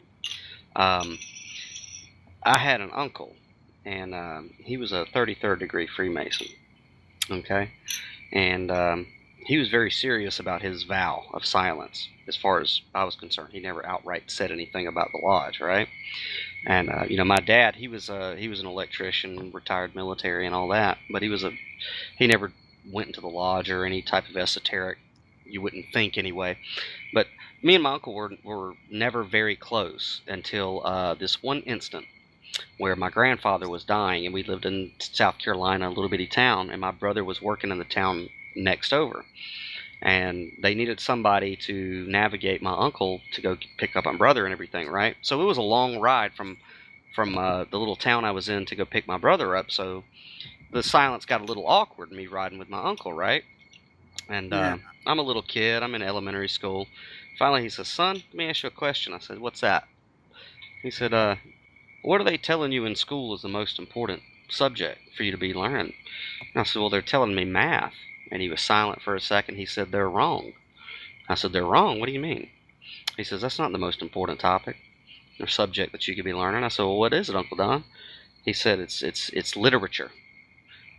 I had an uncle, and he was a 33rd degree Freemason. Okay, and he was very serious about his vow of silence. As far as I was concerned, he never outright said anything about the lodge, right? And you know, my dad, he was an electrician, retired military, and all that, but he never went into the lodge or any type of esoteric. You wouldn't think anyway. But me and my uncle were never very close until this one instant where my grandfather was dying, and we lived in South Carolina, a little bitty town, and my brother was working in the town next over. And they needed somebody to navigate my uncle to go pick up my brother and everything, right? So it was a long ride from the little town I was in to go pick my brother up. So the silence got a little awkward, me riding with my uncle, right? And I'm a little kid. I'm in elementary school. Finally, he says, "Son, let me ask you a question." I said, "What's that?" He said, "What are they telling you in school is the most important subject for you to be learning?" And I said, "Well, they're telling me math." And he was silent for a second. He said, "They're wrong." I said, "They're wrong? What do you mean?" He says, "That's not the most important topic or subject that you could be learning." I said, "Well, what is it, Uncle Don?" He said, it's literature,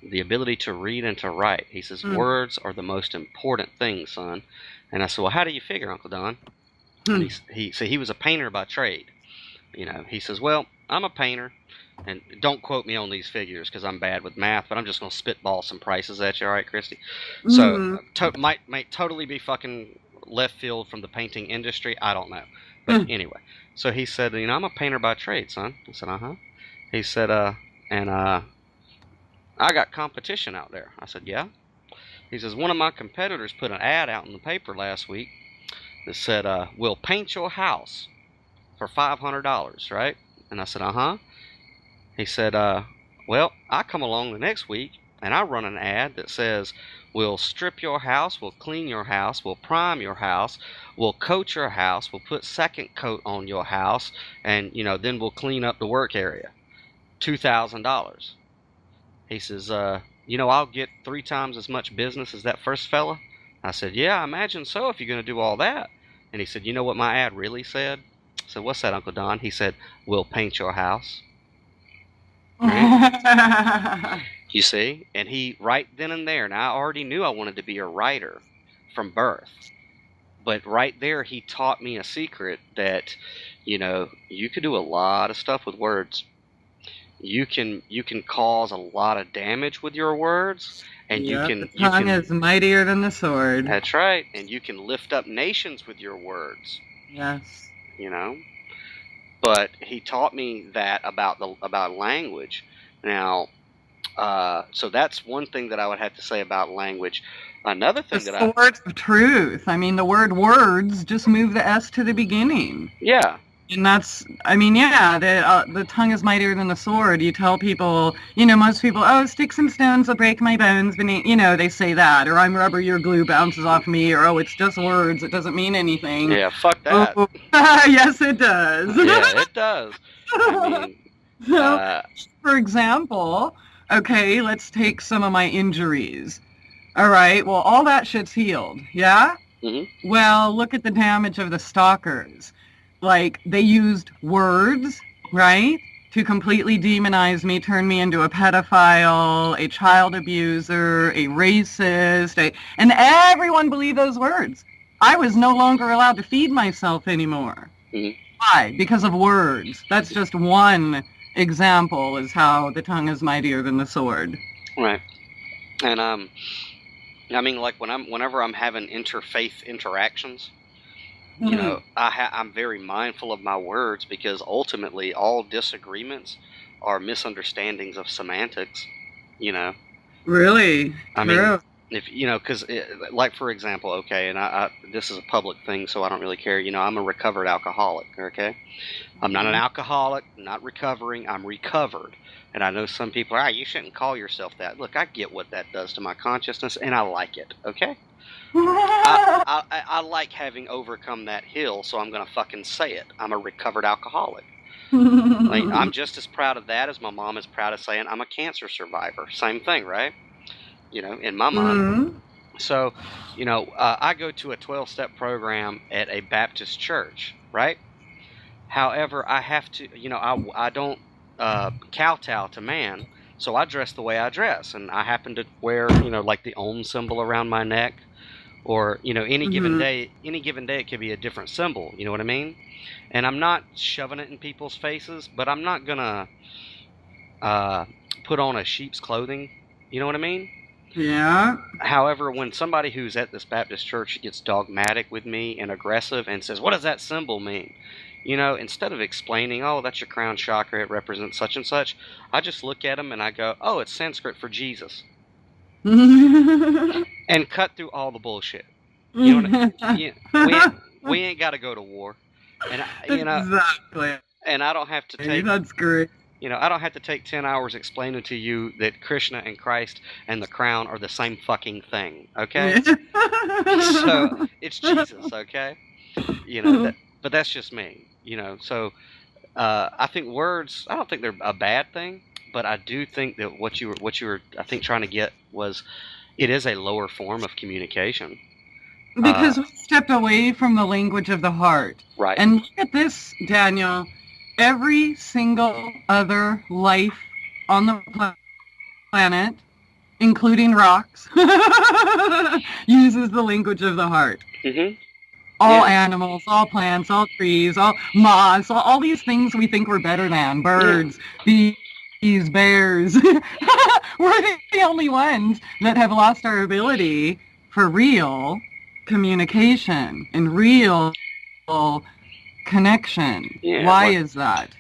the ability to read and to write." He says, "Words are the most important thing, son." And I said, "Well, how do you figure, Uncle Don?" And he was a painter by trade. You know, he says, "Well, I'm a painter, and don't quote me on these figures because I'm bad with math, but I'm just going to spitball some prices at you, all right, Christy?" So, might totally be fucking left field from the painting industry. I don't know. But anyway, so he said, "You know, I'm a painter by trade, son." I said, "Uh-huh." He said, "I got competition out there." I said, "Yeah." He says, "One of my competitors put an ad out in the paper last week that said, we'll paint your house for $500, right?" And I said, "Uh-huh." He said, "Well, I come along the next week and I run an ad that says, we'll strip your house, we'll clean your house, we'll prime your house, we'll coat your house, we'll put second coat on your house, and, you know, then we'll clean up the work area. $2,000. He says, you know, I'll get 3 times as much business as that first fella." I said, "Yeah, I imagine so if you're going to do all that." And he said, "You know what my ad really said?" I said, "What's that, Uncle Don?" He said, "We'll paint your house." Right? You see? And he, right then and there, and I already knew I wanted to be a writer from birth. But right there, he taught me a secret that, you could do a lot of stuff with words. You can cause a lot of damage with your words, and you Yep, can the you tongue can is mightier than the sword. that's right, and you can lift up nations with your words. Yes. You know, but he taught me that about language. Now, so that's one thing that I would have to say about language. Another The thing that sword of truth. I mean, the word words, just move the S to the beginning. yeah. And that's, I mean, yeah, the tongue is mightier than the sword. You tell people, most people, oh, sticks and stones will break my bones beneath, they say that. Or I'm rubber, your glue bounces off me. Or, oh, it's just words. It doesn't mean anything. Yeah, fuck that. Oh, yes, it does. Yeah, it does. I mean, So, for example, okay, let's take some of my injuries. All right, well, all that shit's healed, yeah? Mm-hmm. Well, look at the damage of the stalkers. Like, they used words, right, to completely demonize me, turn me into a pedophile, a child abuser, a racist, and everyone believed those words. I was no longer allowed to feed myself anymore. Mm-hmm. Why? Because of words. That's just one example is how the tongue is mightier than the sword. Right. And I mean, like whenever I'm having interfaith interactions, I'm very mindful of my words, because ultimately all disagreements are misunderstandings of semantics. Really? I True. mean, if because like, for example, okay, and I this is a public thing, so I don't really care. I'm a recovered alcoholic. Okay, I'm not an alcoholic, not recovering. I'm recovered. And I know some people are, you shouldn't call yourself that. Look, I get what that does to my consciousness, and I like it. Okay. I like having overcome that hill, so I'm going to fucking say it. I'm a recovered alcoholic. Like, I'm just as proud of that as my mom is proud of saying I'm a cancer survivor. Same thing, right? In my mind. Mm-hmm. So, I go to a 12-step program at a Baptist church, right? However, I have to, I don't kowtow to man, so I dress the way I dress, and I happen to wear, like the Om symbol around my neck. Or, any given day it could be a different symbol, you know what I mean? And I'm not shoving it in people's faces, but I'm not gonna put on a sheep's clothing, you know what I mean? Yeah. However, when somebody who's at this Baptist church gets dogmatic with me and aggressive and says, what does that symbol mean? Instead of explaining, oh, that's your crown chakra, it represents such and such, I just look at them and I go, oh, it's Sanskrit for Jesus. And cut through all the bullshit. We ain't got to go to war, and exactly. And I don't have to take. That's great. I don't have to take 10 hours explaining to you that Krishna and Christ and the crown are the same fucking thing. Okay. So it's Jesus. Okay. But that's just me. So I think words. I don't think they're a bad thing. But I do think that what you were, I think, trying to get was, it is a lower form of communication. Because we stepped away from the language of the heart. Right. And look at this, Daniel. Every single other life on the planet, including rocks, uses the language of the heart. Mm-hmm. All animals, all plants, all trees, all moths, all these things we think we're better than. Birds, bees, bears. We're the only ones that have lost our ability for real communication and real connection. Yeah, Why is that?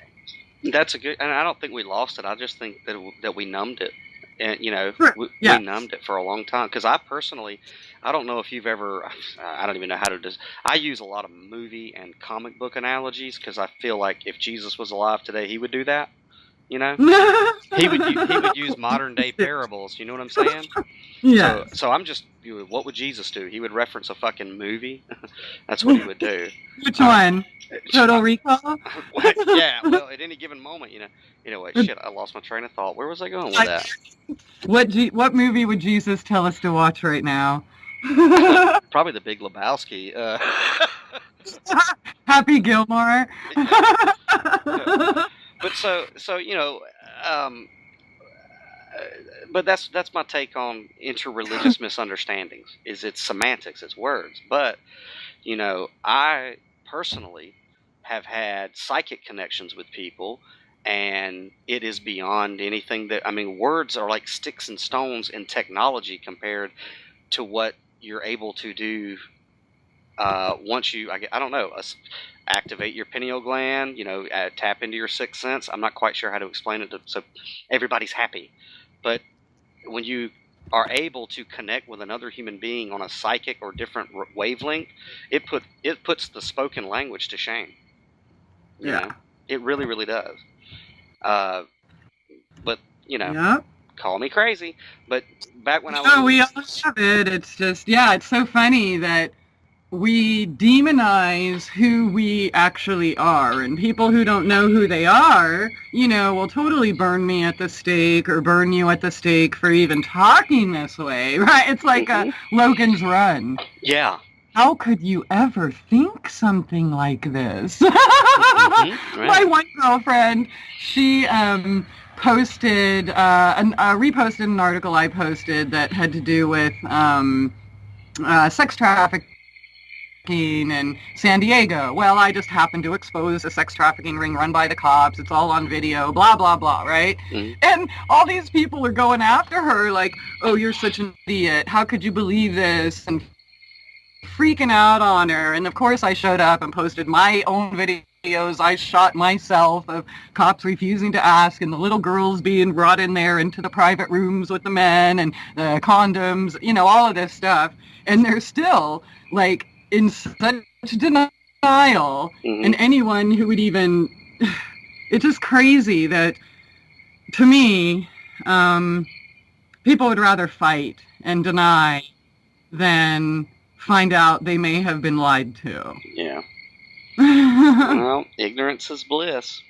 That's a good, and I don't think we lost it. I just think that we numbed it. And, we numbed it for a long time. Because I personally, I don't know if you've ever, I don't even know how to, I use a lot of movie and comic book analogies, because I feel like if Jesus was alive today, he would do that. He would use modern day parables. You know what I'm saying? Yeah. So I'm just, what would Jesus do? He would reference a fucking movie. That's what he would do. Which one? Total Recall? Yeah. Well, at any given moment, wait, shit, I lost my train of thought. Where was I going with that? What movie would Jesus tell us to watch right now? Probably The Big Lebowski. Happy Gilmore. But so but that's my take on interreligious misunderstandings. Is it's semantics, it's words. But I personally have had psychic connections with people, and it is beyond anything that, I mean, words are like sticks and stones in technology compared to what you're able to do once you, I don't know, activate your pineal gland, tap into your sixth sense. I'm not quite sure how to explain it so everybody's happy. But when you are able to connect with another human being on a psychic or different wavelength, it puts the spoken language to shame. You know? It really, really does. But call me crazy. But back when I was, we all have it. It's just, it's so funny that we demonize who we actually are, and people who don't know who they are, will totally burn me at the stake or burn you at the stake for even talking this way, right? It's like a Logan's Run. Yeah. How could you ever think something like this? Right. My one girlfriend, she posted, reposted an article I posted that had to do with sex trafficking in San Diego. Well, I just happened to expose a sex trafficking ring run by the cops. It's all on video, blah, blah, blah, right? Mm-hmm. And all these people are going after her like, oh, you're such an idiot. How could you believe this? And freaking out on her. And of course I showed up and posted my own videos I shot myself of cops refusing to ask and the little girls being brought in there into the private rooms with the men and the condoms, all of this stuff. And they're still like in such denial. Mm-hmm. And anyone who would even, it's just crazy that to me, people would rather fight and deny than find out they may have been lied to. Yeah. Well, ignorance is bliss,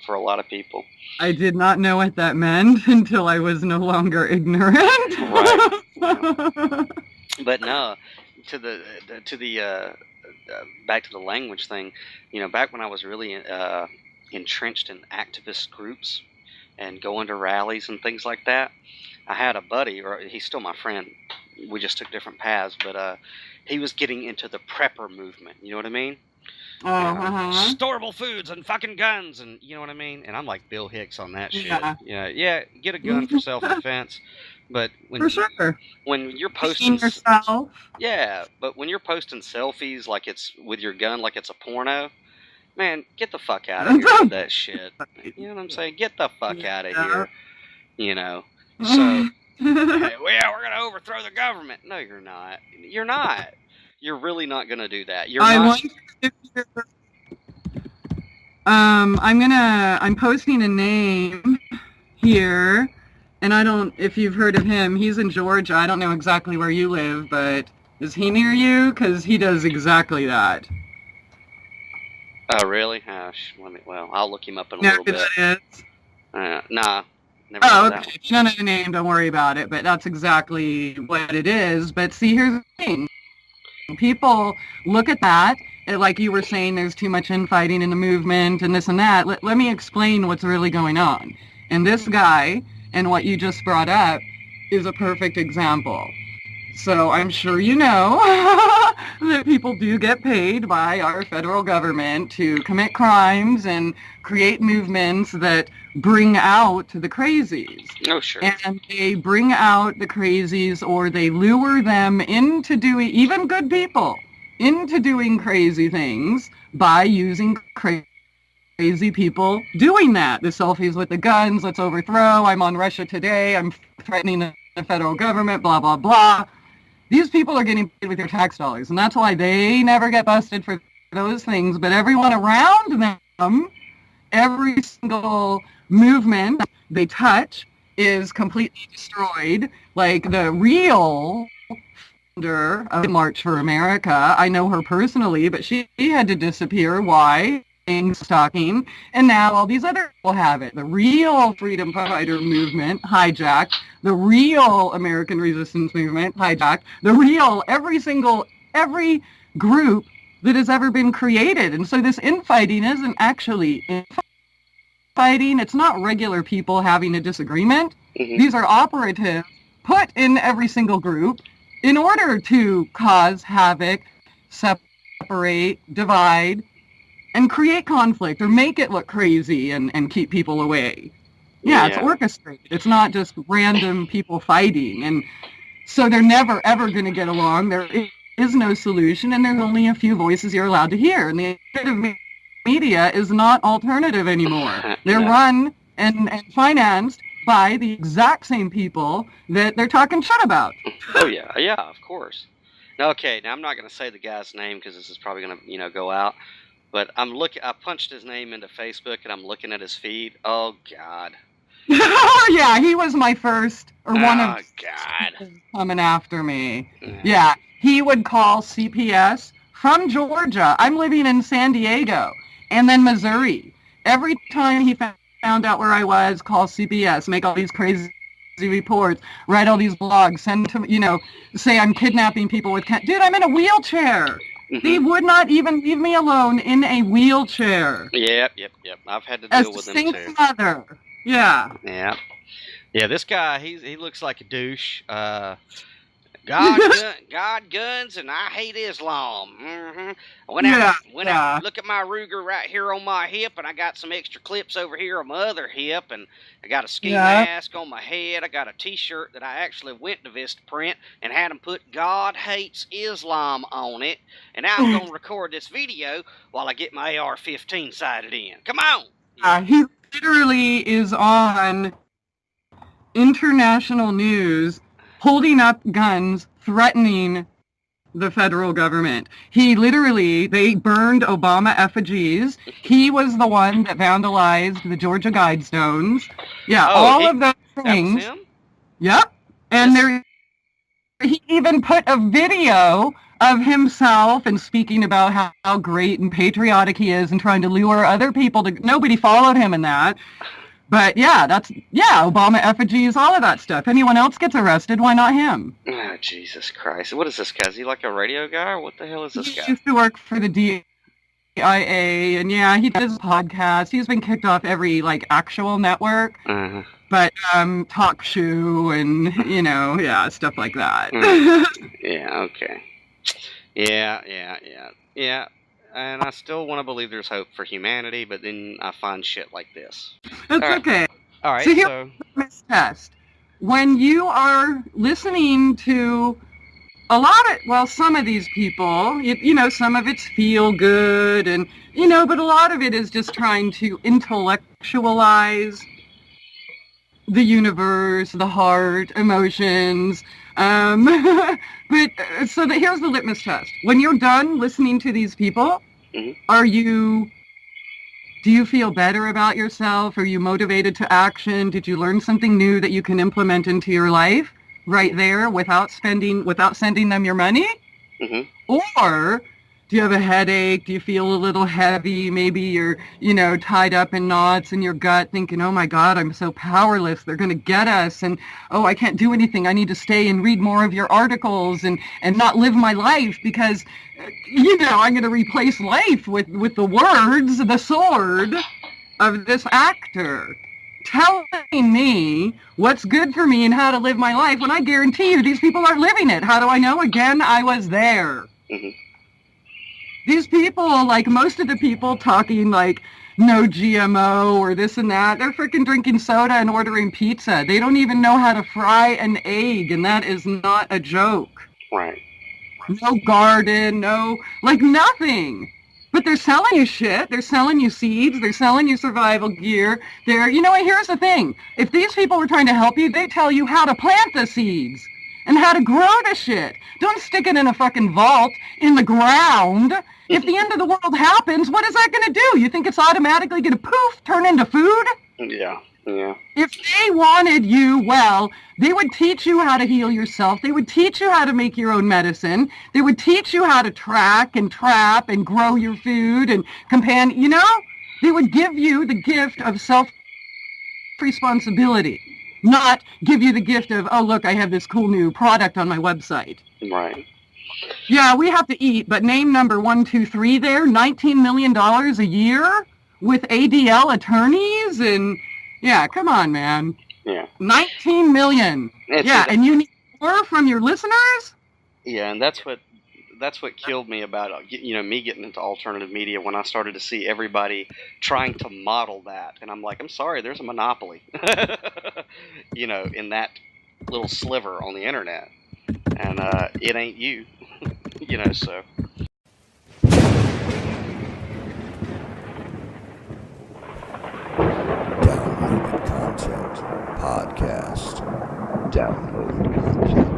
for a lot of people. I did not know what that meant until I was no longer ignorant. Right. Yeah. But no, to the back to the language thing, back when I was really entrenched in activist groups and going to rallies and things like that, I had a buddy, or he's still my friend. We just took different paths, but he was getting into the prepper movement. You know what I mean? Storable foods and fucking guns, and you know what I mean? And I'm like Bill Hicks on that shit. Yeah, get a gun for self-defense. But when you're posting yourself, but when you're posting selfies like it's with your gun, like it's a porno, man, get the fuck out of here with that shit. You know what I'm saying? Get the fuck out of here. So. Hey, we're going to overthrow the government. No, you're not. You're not. You're really not going to do that. I'm posting a name here, and if you've heard of him, he's in Georgia. I don't know exactly where you live, but is he near you? Because he does exactly that. Oh, really? I'll look him up in a little bit. Nah. Okay. If you don't know the name, don't worry about it. But that's exactly what it is. But see, here's the thing. People look at that, like you were saying, there's too much infighting in the movement and this and that. Let me explain what's really going on. And this guy and what you just brought up is a perfect example. So I'm sure you know that people do get paid by our federal government to commit crimes and create movements that bring out the crazies. Oh, sure. And they bring out the crazies, or they lure them into doing, even good people, into doing crazy things by using crazy people doing that. The selfies with the guns, let's overthrow, I'm on Russia Today, I'm threatening the federal government, blah, blah, blah. These people are getting paid with your tax dollars, and that's why they never get busted for those things. But everyone around them, every single movement they touch is completely destroyed. Like the real founder of March for America, I know her personally, but she had to disappear. Why? Stalking, and now all these other people have it. The real freedom fighter movement hijacked, the real American resistance movement hijacked, the real every group that has ever been created. And so this infighting isn't actually infighting. It's not regular people having a disagreement. Mm-hmm. These are operatives put in every single group in order to cause havoc, separate, divide, and create conflict or make it look crazy and keep people away. Yeah, it's orchestrated. It's not just random people fighting. And so they're never, ever going to get along. There is no solution, and there's only a few voices you're allowed to hear. And the alternative media is not alternative anymore. They're run and financed by the exact same people that they're talking shit about. Oh, yeah, of course. Okay, now I'm not going to say the guy's name because this is probably going to, go out. But I punched his name into Facebook, and I'm looking at his feed. Oh, God. Yeah, he was my first, or one of God. coming after me. Yeah, he would call CPS from Georgia. I'm living in San Diego, and then Missouri. Every time he found out where I was, call CPS, make all these crazy reports, write all these blogs, send to, say I'm kidnapping people with dude, I'm in a wheelchair. Mm-hmm. They would not even leave me alone in a wheelchair. Yep. I've had to deal with them too. A single mother. Yeah. Yeah, this guy, he looks like a douche. God, guns, and I hate Islam. Mm-hmm. When I look at my Ruger right here on my hip, and I got some extra clips over here on my other hip, and I got a ski mask on my head. I got a T-shirt that I actually went to Vistaprint and had them put "God hates Islam" on it. And now I'm gonna record this video while I get my AR-15 sighted in. Come on. He literally is on international news holding up guns, threatening the federal government. They burned Obama effigies. He was the one that vandalized the Georgia Guidestones. Yeah, of those things. That was him? Yep. And he even put a video of himself and speaking about how great and patriotic he is and trying to lure other people to... Nobody followed him in that. But Obama effigies, all of that stuff. Anyone else gets arrested, why not him? Oh, Jesus Christ. What is this guy? Is he like a radio guy, or what the hell is this guy? He used to work for the DIA, and he does podcasts. He's been kicked off every, actual network. Uh-huh. But talk show and, stuff like that. Yeah, okay. Yeah. And I still want to believe there's hope for humanity, but then I find shit like this. That's okay. All right, so here's the test. When you are listening to some of these people, some of it's feel good, and, but a lot of it is just trying to intellectualize the universe, the heart, emotions. Here's the litmus test. When you're done listening to these people, mm-hmm. Do you feel better about yourself? Are you motivated to action? Did you learn something new that you can implement into your life right there without sending them your money? Mm-hmm. Or do you have a headache? Do you feel a little heavy? Maybe you're, tied up in knots in your gut thinking, oh my God, I'm so powerless. They're going to get us. And, oh, I can't do anything. I need to stay and read more of your articles and not live my life because, I'm going to replace life with the words, the sword of this actor telling me what's good for me and how to live my life when I guarantee you these people aren't living it. How do I know? Again, I was there. Mm-hmm. These people, most of the people talking no GMO or this and that, they're freaking drinking soda and ordering pizza. They don't even know how to fry an egg, and that is not a joke. Right. No garden, nothing. But they're selling you shit. They're selling you seeds. They're selling you survival gear. Here's the thing. If these people were trying to help you, they tell you how to plant the seeds and how to grow the shit. Don't stick it in a fucking vault in the ground. If the end of the world happens, what is that going to do? You think it's automatically going to poof, turn into food? Yeah. If they wanted you well, they would teach you how to heal yourself. They would teach you how to make your own medicine. They would teach you how to track and trap and grow your food and companion. They would give you the gift of self-responsibility, not give you the gift of, oh, look, I have this cool new product on my website. Right. Yeah, we have to eat, but name number 1, 2, 3 there, $19 million a year with ADL attorneys and... Yeah, come on, man. Yeah. 19 million. Yeah, and you need more from your listeners? Yeah, and that's what killed me about me getting into alternative media, when I started to see everybody trying to model that, and I'm like, I'm sorry, there's a monopoly, in that little sliver on the internet, and it ain't you, so. Downloaded content podcast. Download content.